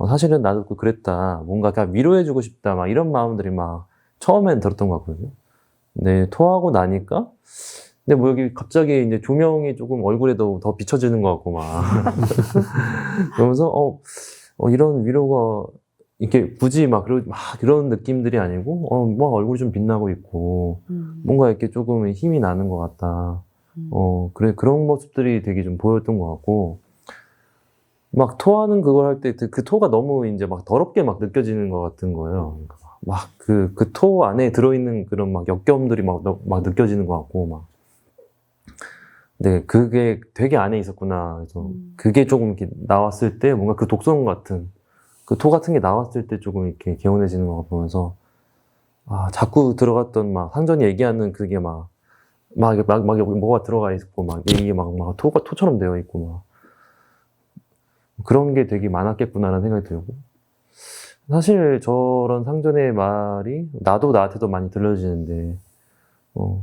사실은 나도 그랬다 뭔가 그냥 위로해주고 싶다 막 이런 마음들이 막 처음엔 들었던 것 같거든요. 근데 토하고 나니까 근데 뭐 여기 갑자기 이제 조명이 조금 얼굴에도 더 비춰지는 것 같고 막 그러면서 이런 위로가 이렇게 굳이 막 그런 느낌들이 아니고 막 얼굴이 좀 빛나고 있고 뭔가 이렇게 조금 힘이 나는 것 같다. 그래 그런 모습들이 되게 좀 보였던 것 같고 막 토하는 그걸 할 때 그 토가 너무 이제 막 더럽게 막 느껴지는 것 같은 거예요. 막 그 토 안에 들어있는 그런 막 역겨움들이 막 느껴지는 것 같고 막. 근데 그게 되게 안에 있었구나. 그래서 그게 조금 이렇게 나왔을 때 뭔가 그 독성 같은 그 토 같은 게 나왔을 때 조금 이렇게 개운해지는 거 보면서 자꾸 들어갔던 막 상전이 얘기하는 그게 막 여기 뭐가 들어가 있고 막 이게 막 토처럼 되어 있고 막 그런 게 되게 많았겠구나라는 생각이 들고 사실 저런 상전의 말이 나도 나한테도 많이 들려지는데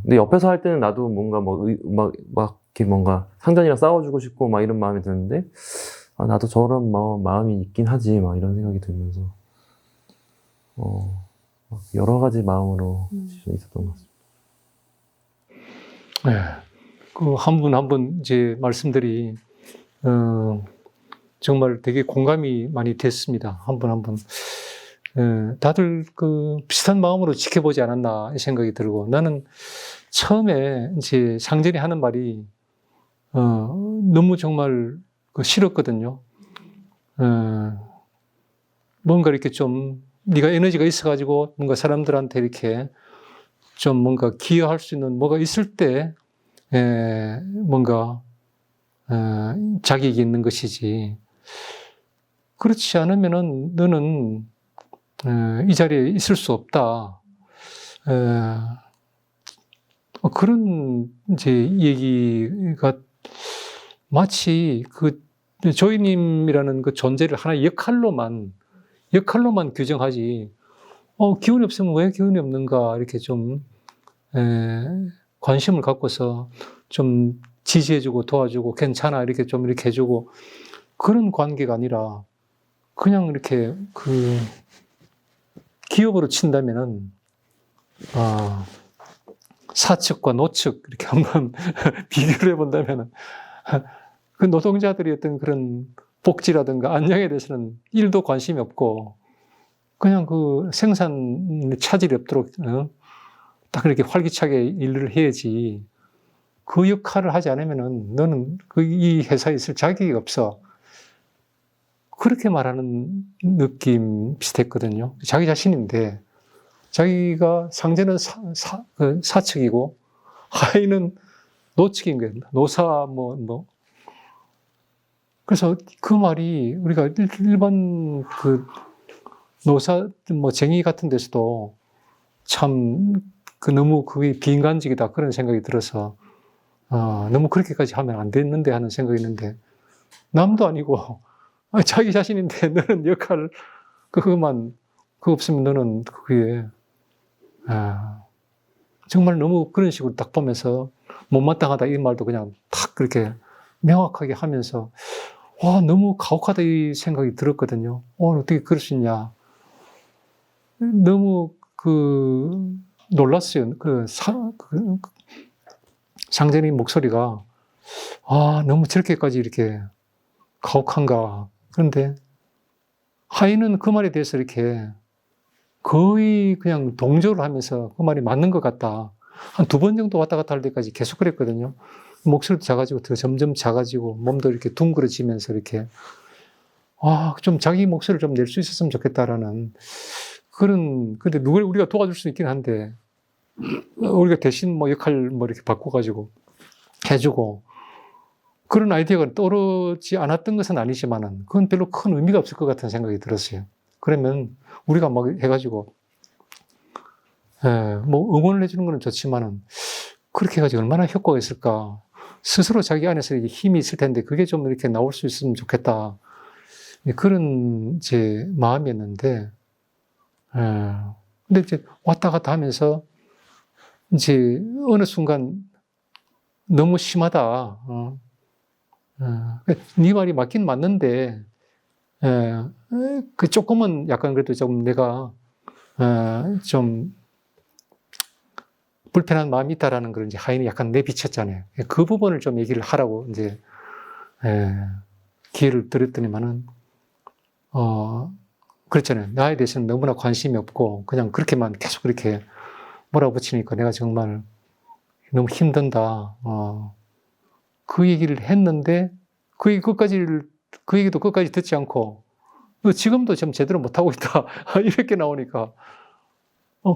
근데 옆에서 할 때는 나도 뭔가 막 이렇게 뭔가 상전이랑 싸워주고 싶고 막 이런 마음이 드는데 나도 저런 마음이 있긴 하지 막 이런 생각이 들면서 막 여러 가지 마음으로 있었던 것 같습니다. 네. 그 한 분 한 분 이제 말씀들이 정말 되게 공감이 많이 됐습니다. 한 분 한 분. 다들 그 비슷한 마음으로 지켜보지 않았나 이 생각이 들고 나는 처음에 이제 상전이 하는 말이 너무 정말 싫었거든요. 뭔가 이렇게 좀 네가 에너지가 있어가지고 뭔가 사람들한테 이렇게 좀 뭔가 기여할 수 있는 뭐가 있을 때 뭔가 자격이 있는 것이지. 그렇지 않으면은 너는 이 자리에 있을 수 없다. 그런 이제 얘기가 마치 그 조이님이라는 그 존재를 하나의 역할로만 규정하지. 기운이 없으면 왜 기운이 없는가 이렇게 좀 관심을 갖고서 좀 지지해주고 도와주고 괜찮아 이렇게 좀 이렇게 해주고 그런 관계가 아니라 그냥 이렇게 그 기업으로 친다면은 사측과 노측 이렇게 한번 비교를 해본다면 그 노동자들이 어떤 그런 복지라든가 안녕에 대해서는 1도 관심이 없고 그냥 그 생산 차질이 없도록 딱 이렇게 활기차게 일을 해야지 그 역할을 하지 않으면은 너는 이 회사에 있을 자격이 없어. 그렇게 말하는 느낌 비슷했거든요. 자기 자신인데 자기가 상제는 사측이고 하위는 노측인 거예요. 노사 그래서 그 말이 우리가 일반 그 노사 쟁의 같은 데서도 참 너무 그게 비인간적이다 그런 생각이 들어서 너무 그렇게까지 하면 안 됐는데 하는 생각이 있는데 남도 아니고 자기 자신인데 너는 역할 그거 없으면 너는 그게 정말 너무 그런 식으로 딱 보면서 못마땅하다 이 말도 그냥 탁 그렇게 명확하게 하면서 와 너무 가혹하다 이 생각이 들었거든요. 어떻게 그럴 수 있냐. 너무 놀랐어요. 상제님 목소리가 너무 저렇게까지 이렇게 가혹한가. 그런데 하인은 그 말에 대해서 이렇게 거의 그냥 동조를 하면서 그 말이 맞는 것 같다. 한 2번 정도 왔다 갔다 할 때까지 계속 그랬거든요. 목소리도 작아지고 더 점점 작아지고 몸도 이렇게 둥그러지면서 이렇게 좀 자기 목소리를 좀 낼 수 있었으면 좋겠다라는 근데 누굴 우리가 도와줄 수 있긴 한데 우리가 대신 역할 이렇게 바꿔가지고 해주고 그런 아이디어가 떠오르지 않았던 것은 아니지만은 그건 별로 큰 의미가 없을 것 같은 생각이 들었어요. 그러면 우리가 막 해가지고 응원을 해주는 건 좋지만은 그렇게 해가지고 얼마나 효과가 있을까. 스스로 자기 안에서 힘이 있을 텐데 그게 좀 이렇게 나올 수 있으면 좋겠다. 그런 제 마음이었는데 근데 이제 왔다 갔다 하면서 이제 어느 순간 너무 심하다. 네 말이 맞긴 맞는데 그 조금은 약간 그래도 좀 내가 좀 불편한 마음이 있다라는 걸 이제 하인이 약간 내비쳤잖아요. 그 부분을 좀 얘기를 하라고 이제 기회를 드렸더니만은 그렇잖아요. 나에 대해서는 너무나 관심이 없고 그냥 그렇게만 계속 그렇게 몰아붙이니까 내가 정말 너무 힘든다. 그 얘기를 했는데 그 얘기도 끝까지 듣지 않고 너 지금도 좀 제대로 못하고 있다. 이렇게 나오니까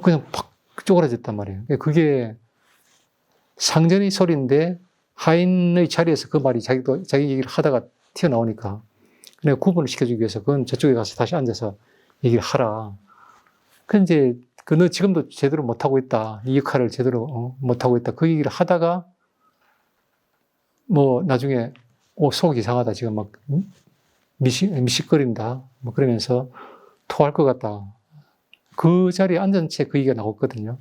그냥 팍 쪼그라졌단 말이에요. 그게 상전의 소리인데 하인의 자리에서 그 말이 자기 얘기를 하다가 튀어나오니까 내가 구분을 시켜주기 위해서 그건 저쪽에 가서 다시 앉아서 얘기를 하라. 그 이제 너 지금도 제대로 못하고 있다. 이 역할을 제대로 못하고 있다. 그 얘기를 하다가 나중에 속이 이상하다. 지금 막 미식거린다. 그러면서 토할 것 같다. 그 자리에 앉은 채 그 얘기가 나왔거든요.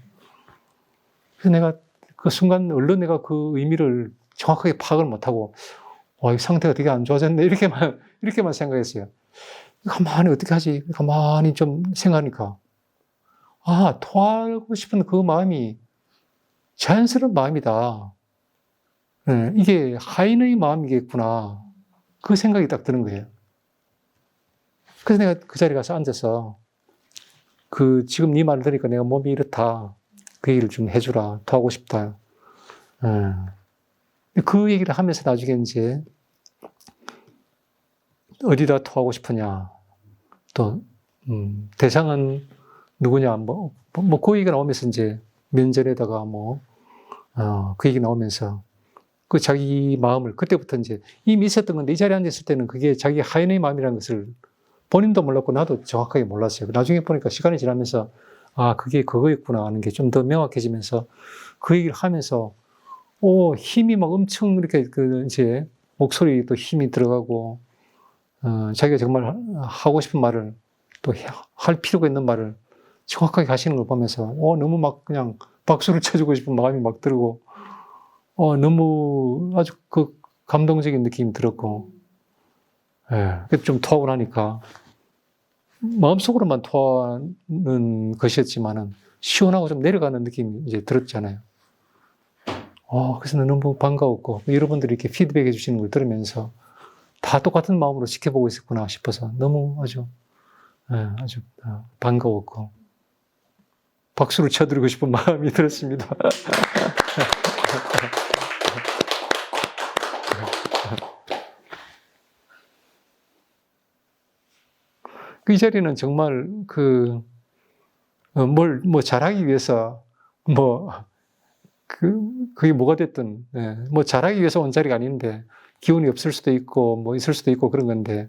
그래서 내가 그 순간 얼른 내가 그 의미를 정확하게 파악을 못하고 이 상태가 되게 안 좋아졌네. 이렇게만 생각했어요. 가만히 어떻게 하지? 가만히 좀 생각하니까 토하고 싶은 그 마음이 자연스러운 마음이다. 이게 하인의 마음이겠구나. 그 생각이 딱 드는 거예요. 그래서 내가 그 자리에 가서 앉아서 지금 네 말을 들으니까 내가 몸이 이렇다. 그 얘기를 좀 해주라. 토하고 싶다. 그 얘기를 하면서 나중에 이제 어디다 토하고 싶으냐. 또 대상은 누구냐. 그 얘기가 나오면서 이제 면전에다가 그 얘기 나오면서 그 자기 마음을 그때부터 이제 이미 있었던 건데 이 자리에 앉았을 때는 그게 자기 하인의 마음이라는 것을 본인도 몰랐고 나도 정확하게 몰랐어요. 나중에 보니까 시간이 지나면서 그게 그거였구나 하는 게 좀 더 명확해지면서 그 얘기를 하면서 힘이 막 엄청 이렇게 이제 목소리도 힘이 들어가고 자기가 정말 하고 싶은 말을 또 할 필요가 있는 말을 정확하게 하시는 걸 보면서 너무 막 그냥 박수를 쳐주고 싶은 마음이 막 들고 너무 아주 감동적인 느낌이 들었고 좀 토하고 나니까 마음속으로만 토하는 것이었지만은 시원하고 좀 내려가는 느낌이 이제 들었잖아요. 그래서 너무 반가웠고, 여러분들이 이렇게 피드백해 주시는 걸 들으면서 다 똑같은 마음으로 지켜보고 있었구나 싶어서 너무 아주 반가웠고, 박수를 쳐드리고 싶은 마음이 들었습니다. 이 자리는 정말 뭘 잘하기 위해서 그게 뭐가 됐든, 뭐 잘하기 위해서 온 자리가 아닌데, 기운이 없을 수도 있고, 뭐 있을 수도 있고 그런 건데,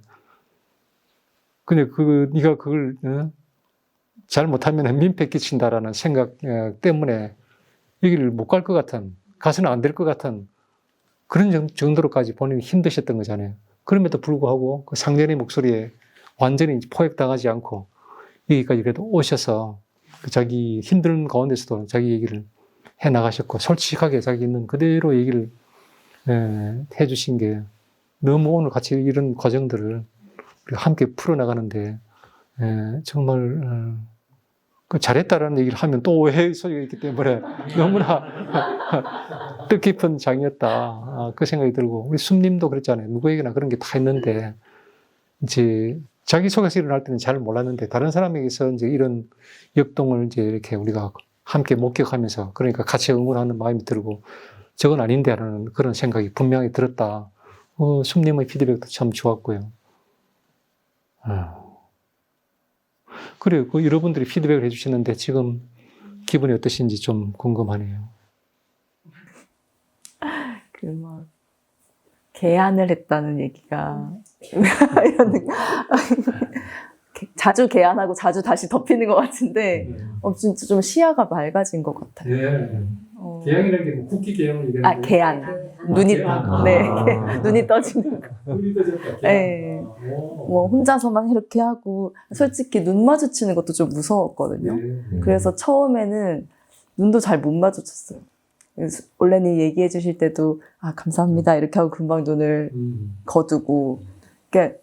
근데 네가 그걸, 잘 못하면 민폐 끼친다라는 생각 때문에 여기를 못 갈 것 같은, 가서는 안 될 것 같은 그런 정도로까지 본인이 힘드셨던 거잖아요. 그럼에도 불구하고 그 상전의 목소리에 완전히 포획당하지 않고 여기까지 그래도 오셔서 자기 힘든 가운데서도 자기 얘기를 해 나가셨고, 솔직하게 자기 있는 그대로 얘기를 해 주신 게 너무 오늘 같이 이런 과정들을 우리가 함께 풀어나가는데 정말 잘했다라는 얘기를 하면 또 오해의 소리가 있기 때문에 너무나 뜻깊은 장이었다, 그 생각이 들고, 우리 숨님도 그랬잖아요. 누구에게나 그런 게 다 있는데 이제 자기소개서 일어날 때는 잘 몰랐는데 다른 사람에게서 이제 이런 역동을 이제 이렇게 우리가 함께 목격하면서, 그러니까 같이 응원하는 마음이 들고, 저건 아닌데 하는 그런 생각이 분명히 들었다. 숨님의 피드백도 참 좋았고요. 그래요. 여러분들이 피드백을 해주시는데 지금 기분이 어떠신지 좀 궁금하네요. 개안을 했다는 얘기가 이런 자주 개안하고 자주 다시 덮이는 것 같은데 진짜 좀 시야가 맑아진 것 같아요. 네. 개양이라는 게 쿠키 개양을 얘기하는데. 개안. 눈이 개안. 네. 눈이 떠지는 거. 눈이 떠졌다. 네. 뭐 혼자서만 이렇게 하고, 솔직히 눈 마주치는 것도 좀 무서웠거든요. 그래서 처음에는 눈도 잘 못 마주쳤어요. 그래서 올레니 얘기해 주실 때도 감사합니다 이렇게 하고 금방 눈을 거두고, 그러니까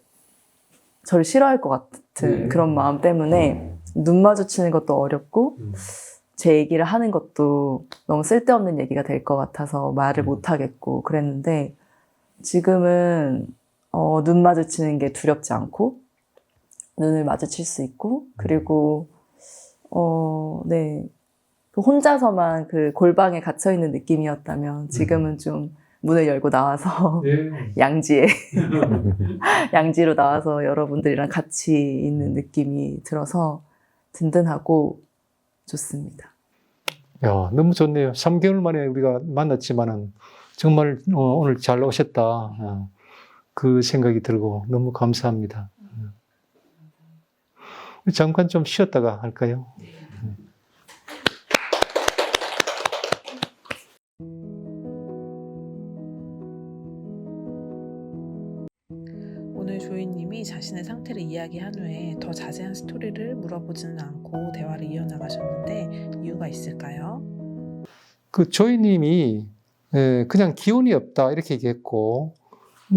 저를 싫어할 것 같은 그런 마음 때문에 눈 마주치는 것도 어렵고, 제 얘기를 하는 것도 너무 쓸데없는 얘기가 될 것 같아서 말을 못 하겠고 그랬는데, 지금은 눈 마주치는 게 두렵지 않고 눈을 마주칠 수 있고, 그리고 네, 혼자서만 그 골방에 갇혀 있는 느낌이었다면 지금은 좀 문을 열고 나와서 양지로 나와서 여러분들이랑 같이 있는 느낌이 들어서 든든하고 좋습니다. 야, 너무 좋네요. 3개월 만에 우리가 만났지만은 정말 오늘 잘 오셨다, 그 생각이 들고 너무 감사합니다. 우리 잠깐 좀 쉬었다가 할까요? 오늘 조이님이 자신의 상태를 이야기한 후에 더 자세한 스토리를 물어보지는 않고 대화를 이어나가셨는데 이유가 있을까요? 그 조이님이 그냥 기운이 없다 이렇게 얘기했고,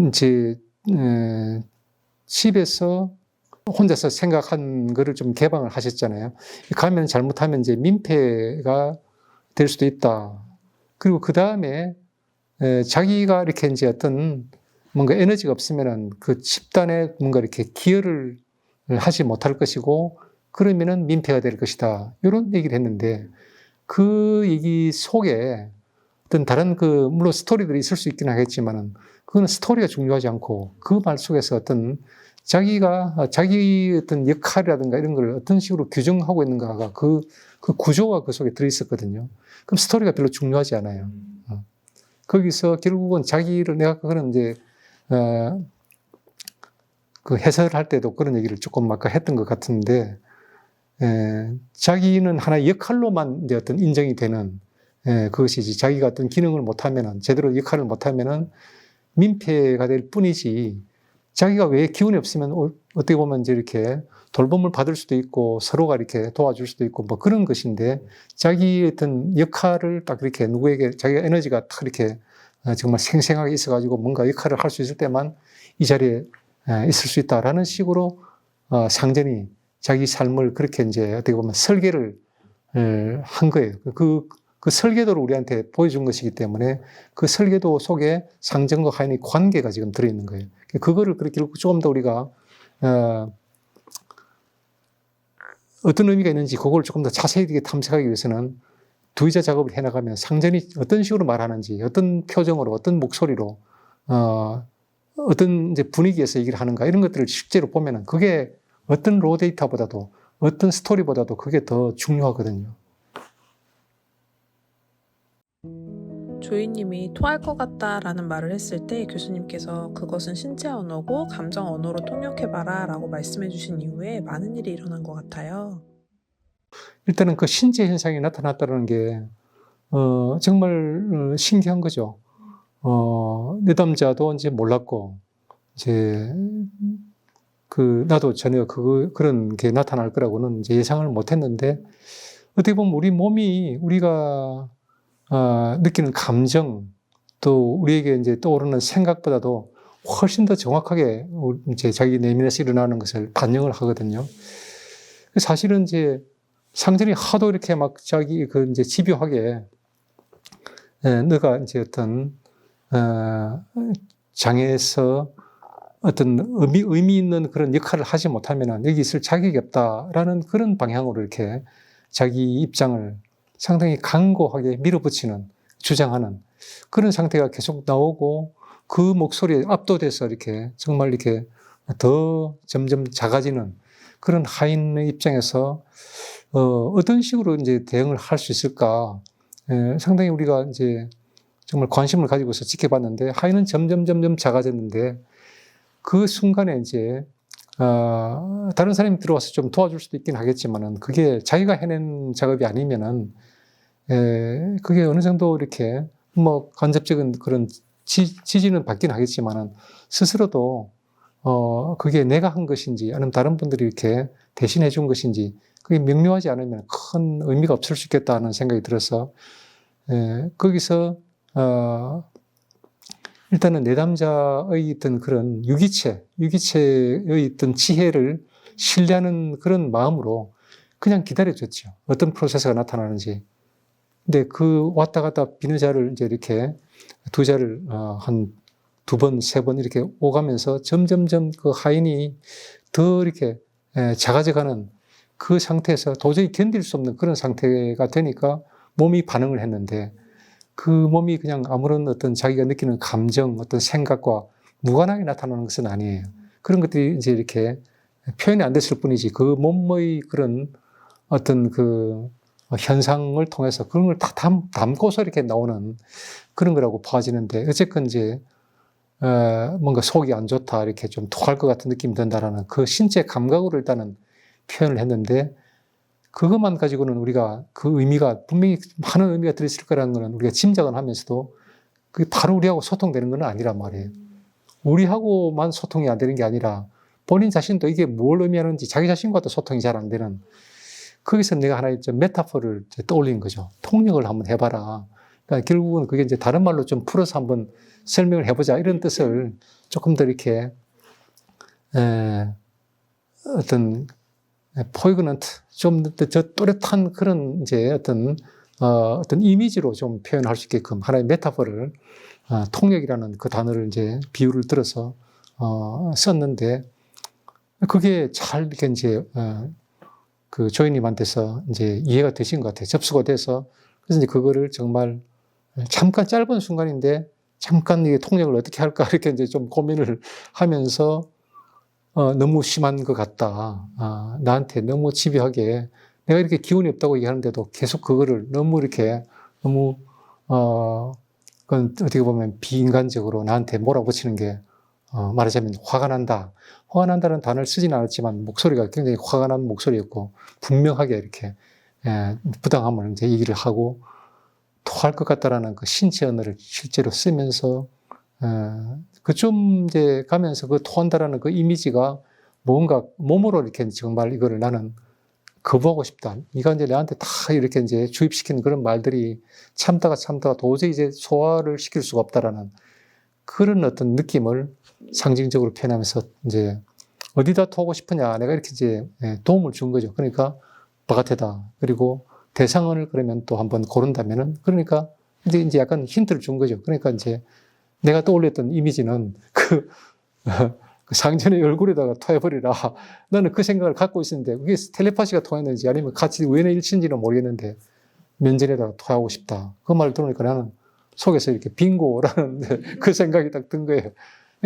이제 집에서 혼자서 생각한 거를 좀 개방을 하셨잖아요. 가면 잘못하면 이제 민폐가 될 수도 있다. 그리고 그 다음에 자기가 이렇게 이제 어떤 뭔가 에너지가 없으면은 그 집단에 뭔가 이렇게 기여를 하지 못할 것이고, 그러면은 민폐가 될 것이다, 이런 얘기를 했는데, 그 얘기 속에 어떤 다른 물론 스토리들이 있을 수 있긴 하겠지만은 그건 스토리가 중요하지 않고, 그 말 속에서 어떤 자기 어떤 역할이라든가 이런 걸 어떤 식으로 규정하고 있는가가 그 구조가 그 속에 들어있었거든요. 그럼 스토리가 별로 중요하지 않아요. 거기서 결국은 자기를, 내가 그거는 이제 그 해설할 때도 그런 얘기를 조금 아까 했던 것 같은데, 자기는 하나의 역할로만 이제 어떤 인정이 되는, 그것이지, 자기가 어떤 기능을 못하면은, 제대로 역할을 못하면은 민폐가 될 뿐이지, 자기가 왜 기운이 없으면 어떻게 보면 이제 이렇게 돌봄을 받을 수도 있고 서로가 이렇게 도와줄 수도 있고 뭐 그런 것인데, 자기의 어떤 역할을 딱 이렇게 누구에게 자기가 에너지가 딱 이렇게 정말 생생하게 있어가지고 뭔가 역할을 할 수 있을 때만 이 자리에 있을 수 있다라는 식으로 상전이 자기 삶을 그렇게 이제 어떻게 보면 설계를 한 거예요. 그 설계도를 우리한테 보여준 것이기 때문에 그 설계도 속에 상정과 하인의 관계가 지금 들어있는 거예요. 그거를 그렇게 조금 더 우리가 어떤 의미가 있는지 그걸 조금 더 자세히 탐색하기 위해서는 두의자 작업을 해나가면 상전이 어떤 식으로 말하는지, 어떤 표정으로, 어떤 목소리로, 어떤 이제 분위기에서 얘기를 하는가 이런 것들을 실제로 보면은 그게 어떤 로 데이터보다도 어떤 스토리보다도 그게 더 중요하거든요. 조이님이 토할 것 같다라는 말을 했을 때 교수님께서 그것은 신체 언어고 감정 언어로 통역해봐라 라고 말씀해 주신 이후에 많은 일이 일어난 것 같아요. 일단은 그 신체 현상이 나타났다는 게 정말 신기한 거죠. 내담자도 이제 몰랐고 이제 나도 전혀 그런 게 나타날 거라고는 이제 예상을 못했는데 어떻게 보면 우리 몸이 우리가 느끼는 감정 또 우리에게 이제 떠오르는 생각보다도 훨씬 더 정확하게 이제 자기 내면에서 일어나는 것을 반영을 하거든요. 사실은 이제 상전이 하도 이렇게 막 자기 이제 집요하게 너가 이제 어떤 장애에서 어떤 의미 있는 그런 역할을 하지 못하면은 여기 있을 자격이 없다라는 그런 방향으로 이렇게 자기 입장을 상당히 강고하게 밀어붙이는, 주장하는 그런 상태가 계속 나오고 그 목소리에 압도돼서 이렇게 정말 이렇게 더 점점 작아지는 그런 하인의 입장에서 어떤 식으로 이제 대응을 할 수 있을까? 상당히 우리가 이제 정말 관심을 가지고서 지켜봤는데 하인은 점점 작아졌는데 그 순간에 이제 다른 사람이 들어와서 좀 도와줄 수도 있긴 하겠지만은 그게 자기가 해낸 작업이 아니면은 그게 어느 정도 이렇게 뭐 간접적인 그런 지지는 받긴 하겠지만은 스스로도 그게 내가 한 것인지 아니면 다른 분들이 이렇게 대신해 준 것인지 그게 명료하지 않으면 큰 의미가 없을 수 있겠다는 생각이 들어서 거기서 일단은 내담자의 어떤 그런 유기체의 어떤 지혜를 신뢰하는 그런 마음으로 그냥 기다려줬죠. 어떤 프로세스가 나타나는지. 근데 그 왔다 갔다 비는 자를 이제 이렇게 두 자를 한 2번, 3번 이렇게 오가면서 점점점 그 하인이 더 이렇게 작아져가는 그 상태에서 도저히 견딜 수 없는 그런 상태가 되니까 몸이 반응을 했는데 그 몸이 그냥 아무런 어떤 자기가 느끼는 감정, 어떤 생각과 무관하게 나타나는 것은 아니에요. 그런 것들이 이제 이렇게 표현이 안 됐을 뿐이지 그 몸의 그런 어떤 그 현상을 통해서 그런 걸 다 담고서 이렇게 나오는 그런 거라고 봐지는데 어쨌건 이제 뭔가 속이 안 좋다 이렇게 좀 토할 것 같은 느낌이 든다라는 그 신체 감각으로 일단은 표현을 했는데 그것만 가지고는 우리가 그 의미가 분명히 많은 의미가 들어있을 거라는 거는 우리가 짐작은 하면서도 그게 바로 우리하고 소통되는 건 아니란 말이에요. 우리하고만 소통이 안 되는 게 아니라 본인 자신도 이게 뭘 의미하는지 자기 자신과도 소통이 잘 안 되는 거기서 내가 하나의 좀 메타포를 떠올린 거죠. 통역을 한번 해봐라. 그러니까 결국은 그게 이제 다른 말로 좀 풀어서 한번 설명을 해보자 이런 뜻을 조금 더 이렇게 어떤 포이그넌트 좀 더 또렷한 그런 이제 어떤 이미지로 좀 표현할 수 있게끔 하나의 메타포를 통역이라는 그 단어를 이제 비유를 들어서 썼는데 그게 잘 이렇게 이제 그 조이님한테서 이제 이해가 되신 것 같아요. 접수가 돼서 그래서 이제 그거를 정말 잠깐 짧은 순간인데 잠깐 이게 통역을 어떻게 할까 이렇게 이제 좀 고민을 하면서 너무 심한 것 같다. 나한테 너무 집요하게 내가 이렇게 기운이 없다고 얘기하는데도 계속 그거를 너무 이렇게 너무 그건 어떻게 보면 비인간적으로 나한테 몰아붙이는 게 말하자면 화가 난다. 화가 난다는 단어를 쓰진 않았지만 목소리가 굉장히 화가 난 목소리였고 분명하게 이렇게 부당함을 이제 얘기를 하고 토할 것 같다라는 그 신체 언어를 실제로 쓰면서 그 좀 이제 가면서 그 토한다라는 그 이미지가 뭔가 몸으로 이렇게 정말 이거를 나는 거부하고 싶다. 네가 이제 나한테 다 이렇게 이제 주입시키는 그런 말들이 참다가 도저히 이제 소화를 시킬 수가 없다라는 그런 어떤 느낌을 상징적으로 표현하면서 이제 어디다 토하고 싶으냐. 내가 이렇게 이제 도움을 준 거죠. 그러니까 바깥에다. 그리고 대상을 그러면 또 한번 고른다면은, 그러니까 이제 약간 힌트를 준 거죠. 그러니까 이제 내가 떠올렸던 이미지는 그 상전의 얼굴에다가 토해버리라. 나는 그 생각을 갖고 있었는데, 그게 텔레파시가 통했는지 아니면 같이 우연의 일치인지는 모르겠는데, 면전에다가 토하고 싶다. 그 말을 들으니까 나는 속에서 이렇게 빙고라는 그 생각이 딱 든 거예요.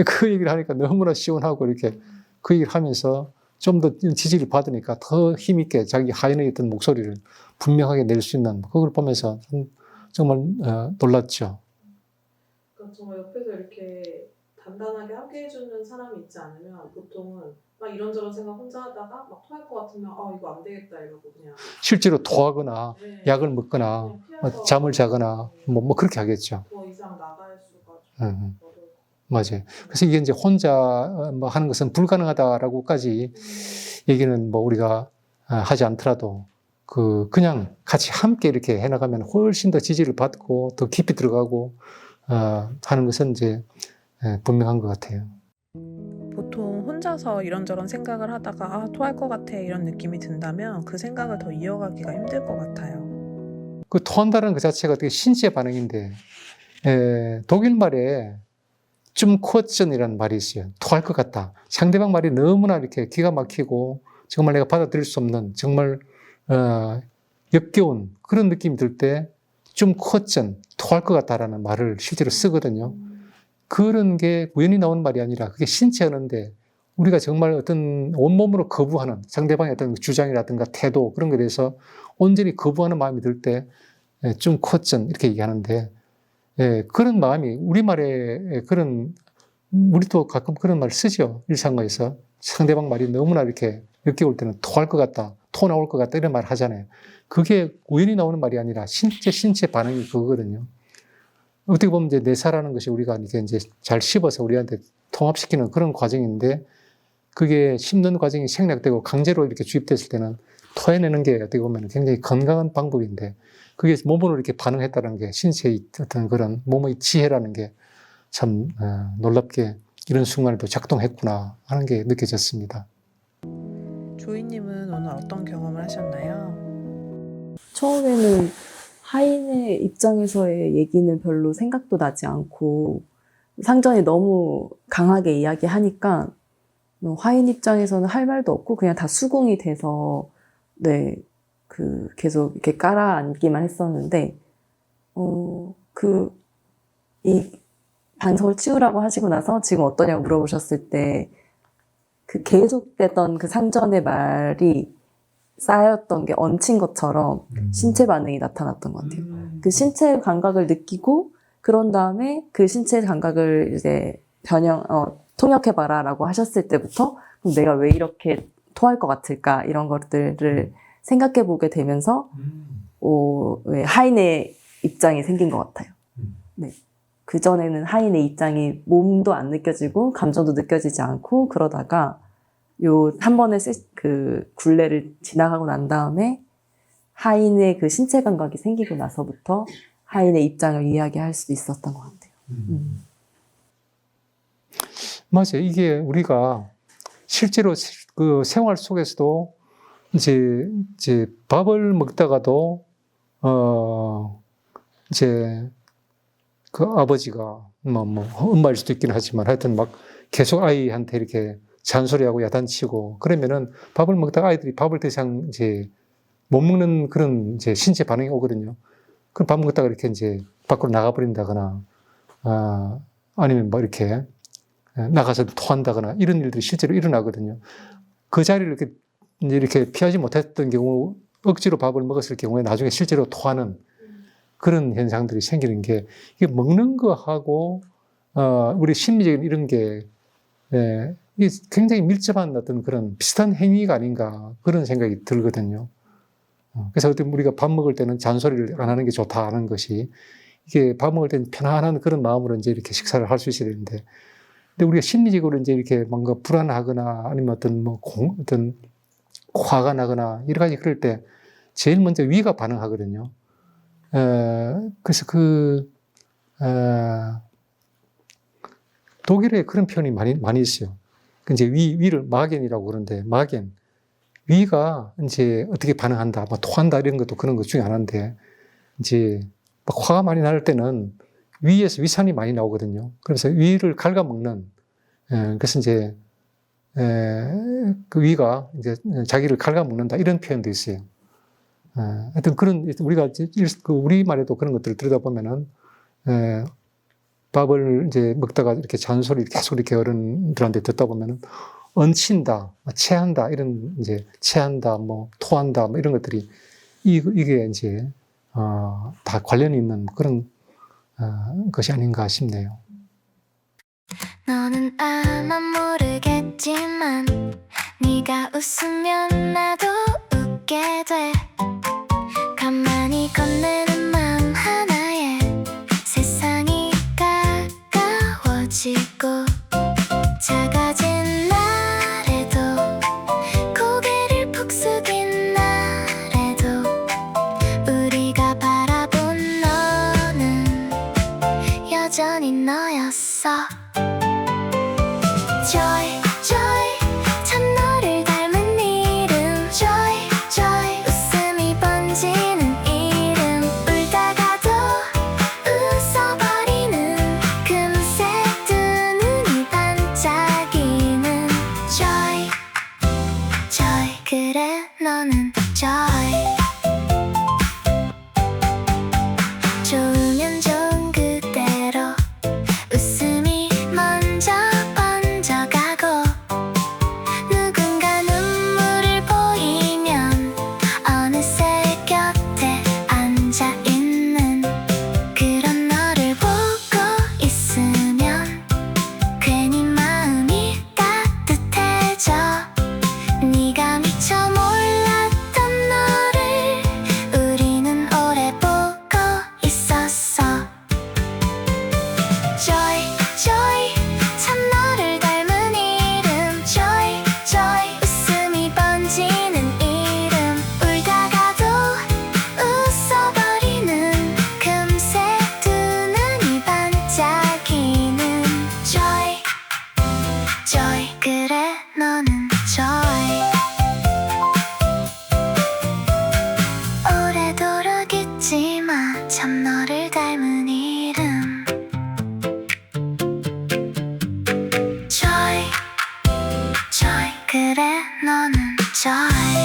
그 얘기를 하니까 너무나 시원하고 이렇게 그 얘기를 하면서 좀 더 지지를 받으니까 더 힘있게 자기 하인의 어떤 목소리를 분명하게 낼 수 있는, 그걸 보면서 정말 놀랐죠. 그러니까 정말 옆에서 이렇게 단단하게 함께 해주는 사람이 있지 않으면 보통은 막 이런저런 생각 혼자 하다가 막 토할 것 같으면 이거 안 되겠다 이러고 그냥 실제로 토하거나 네, 약을 먹거나 그냥 피해서 잠을 자거나 뭐 그렇게 하겠죠. 더 이상 나갈 수가 음. 좀 어려울 것 맞아요. 그래서 이게 이제 혼자 뭐 하는 것은 불가능하다라고까지 얘기는 뭐 우리가 하지 않더라도 그냥 같이 함께 이렇게 해나가면 훨씬 더 지지를 받고 더 깊이 들어가고 하는 것은 이제 분명한 것 같아요. 보통 혼자서 이런저런 생각을 하다가 토할 것 같아 이런 느낌이 든다면 그 생각을 더 이어가기가 힘들 것 같아요. 그 토한다는 그 자체가 되게 신체 반응인데 독일 말에 쫌코전이라는 말이 있어요. 토할 것 같다. 상대방 말이 너무나 이렇게 기가 막히고 정말 내가 받아들일 수 없는 정말 역겨운 그런 느낌이 들 때 쫌코전, 토할 것 같다라는 말을 실제로 쓰거든요. 그런 게 우연히 나온 말이 아니라 그게 신체 언어인데 우리가 정말 어떤 온몸으로 거부하는 상대방의 어떤 주장이라든가 태도 그런 것에 대해서 온전히 거부하는 마음이 들 때 쫌코전 이렇게 얘기하는데 그런 마음이 우리말에 우리도 가끔 그런 말 쓰죠. 일상어에서. 상대방 말이 너무나 이렇게 역겨울 때는 토할 것 같다, 토 나올 것 같다 이런 말 하잖아요. 그게 우연히 나오는 말이 아니라 신체 반응이 그거거든요. 어떻게 보면 이제 내사라는 것이 우리가 이게 이제 잘 씹어서 우리한테 통합시키는 그런 과정인데 그게 씹는 과정이 생략되고 강제로 이렇게 주입됐을 때는 토해내는 게 어떻게 보면 굉장히 건강한 방법인데 그게 몸으로 이렇게 반응했다는 게 신체의 어떤 그런 몸의 지혜라는 게 참 놀랍게 이런 순간에도 작동했구나 하는 게 느껴졌습니다. 조이님은 오늘 어떤 경험을 하셨나요? 처음에는 하인의 입장에서의 얘기는 별로 생각도 나지 않고 상전이 너무 강하게 이야기하니까 하인 입장에서는 할 말도 없고 그냥 다 수긍이 돼서 계속 이렇게 깔아앉기만 했었는데 이 반석을 치우라고 하시고 나서 지금 어떠냐고 물어보셨을 때 그 계속되던 그 상전의 말이 쌓였던 게 얹힌 것처럼 신체 반응이 나타났던 것 같아요. 그 신체 감각을 느끼고 그런 다음에 그 신체 감각을 이제 통역해봐라 라고 하셨을 때부터 그럼 내가 왜 이렇게 토할 것 같을까 이런 것들을 생각해 보게 되면서 하인의 입장이 생긴 것 같아요. 네. 그전에는 하인의 입장이 몸도 안 느껴지고 감정도 느껴지지 않고 그러다가 한 번의 그 굴레를 지나가고 난 다음에 하인의 그 신체 감각이 생기고 나서부터 하인의 입장을 이야기할 수 있었던 것 같아요. 맞아요. 이게 우리가 실제로 그 생활 속에서도 이제 밥을 먹다가도 이제 그 아버지가 엄마일 수도 있긴 하지만 하여튼 막 계속 아이한테 이렇게 잔소리하고 야단치고 그러면은 밥을 먹다가 아이들이 밥을 더 이상 이제 못 먹는 그런 이제 신체 반응이 오거든요. 그럼 밥 먹다가 이렇게 이제 밖으로 나가버린다거나 아니면 뭐 이렇게 나가서 토한다거나 이런 일들이 실제로 일어나거든요. 그 자리를 이렇게 피하지 못했던 경우 억지로 밥을 먹었을 경우에 나중에 실제로 토하는 그런 현상들이 생기는 게 이게 먹는 거하고 우리 심리적인 이런 게 이게 굉장히 밀접한 어떤 그런 비슷한 행위가 아닌가 그런 생각이 들거든요. 그래서 우리가 밥 먹을 때는 잔소리를 안 하는 게 좋다 하는 것이 이게 밥 먹을 때는 편안한 그런 마음으로 이제 이렇게 식사를 할 수 있어야 되는데 근데 우리가 심리적으로 이제 이렇게 뭔가 불안하거나 아니면 어떤 화가 나거나 여러 가지 그럴 때 제일 먼저 위가 반응하거든요. 그래서 독일에 그런 표현이 많이 있어요. 이제 위를 마겐이라고 그러는데, 마겐. 위가 이제 어떻게 반응한다, 뭐 토한다 이런 것도 그런 것 중에 하나인데 이제 막 화가 많이 날 때는 위에서 위산이 많이 나오거든요. 그래서 위를 갉아먹는 그래서 이제 그 위가 이제 자기를 갉아먹는다 이런 표현도 있어요. 하여튼 그런 우리가 우리말에도 그런 것들을 들여다보면은 밥을 이제 먹다가 이렇게 잔소리 계속 이렇게 어른들한테 듣다 보면은 얹힌다, 체한다 이런 이제 체한다, 뭐 토한다, 뭐 이런 것들이 이게 이제 다 관련이 있는 그런 것이 아닌가 싶네요. 너는 아마 모르겠지만 네가 웃으면 나도 웃게 돼. 가만히 건네는 마음 하나에 세상이 가까워지고 작아진 날에도 고개를 푹 숙인 날에도 우리가 바라본 너는 여전히 너였어. Joy, joy, 참 너를 닮은 이름. Joy, joy, 웃음이 번지는 이름. 울다가도 웃어버리는 금색 두 눈이 반짝이는 Joy, joy, 그래 너는 Joy. 좋으면 좋은 그대로 웃음이 먼저 번져가고 누군가 눈물을 보이면 어느새 곁에 앉아있는 그런 너를 보고 있으면 괜히 마음이 따뜻해져. 네가 미처 몰랐던 너를 우리는 오래 보고 있었어. Joy, joy, 참 너를 닮은 이름. Joy, joy, 웃음이 번지는 이름. 울다가도 웃어버리는 금색 두 눈이 반짝이는 Joy, joy, 그래 너는 Joy. 오래도록 잊지 마, 참 너를 닮은 이름. Joy, joy, 그래 너는 Joy.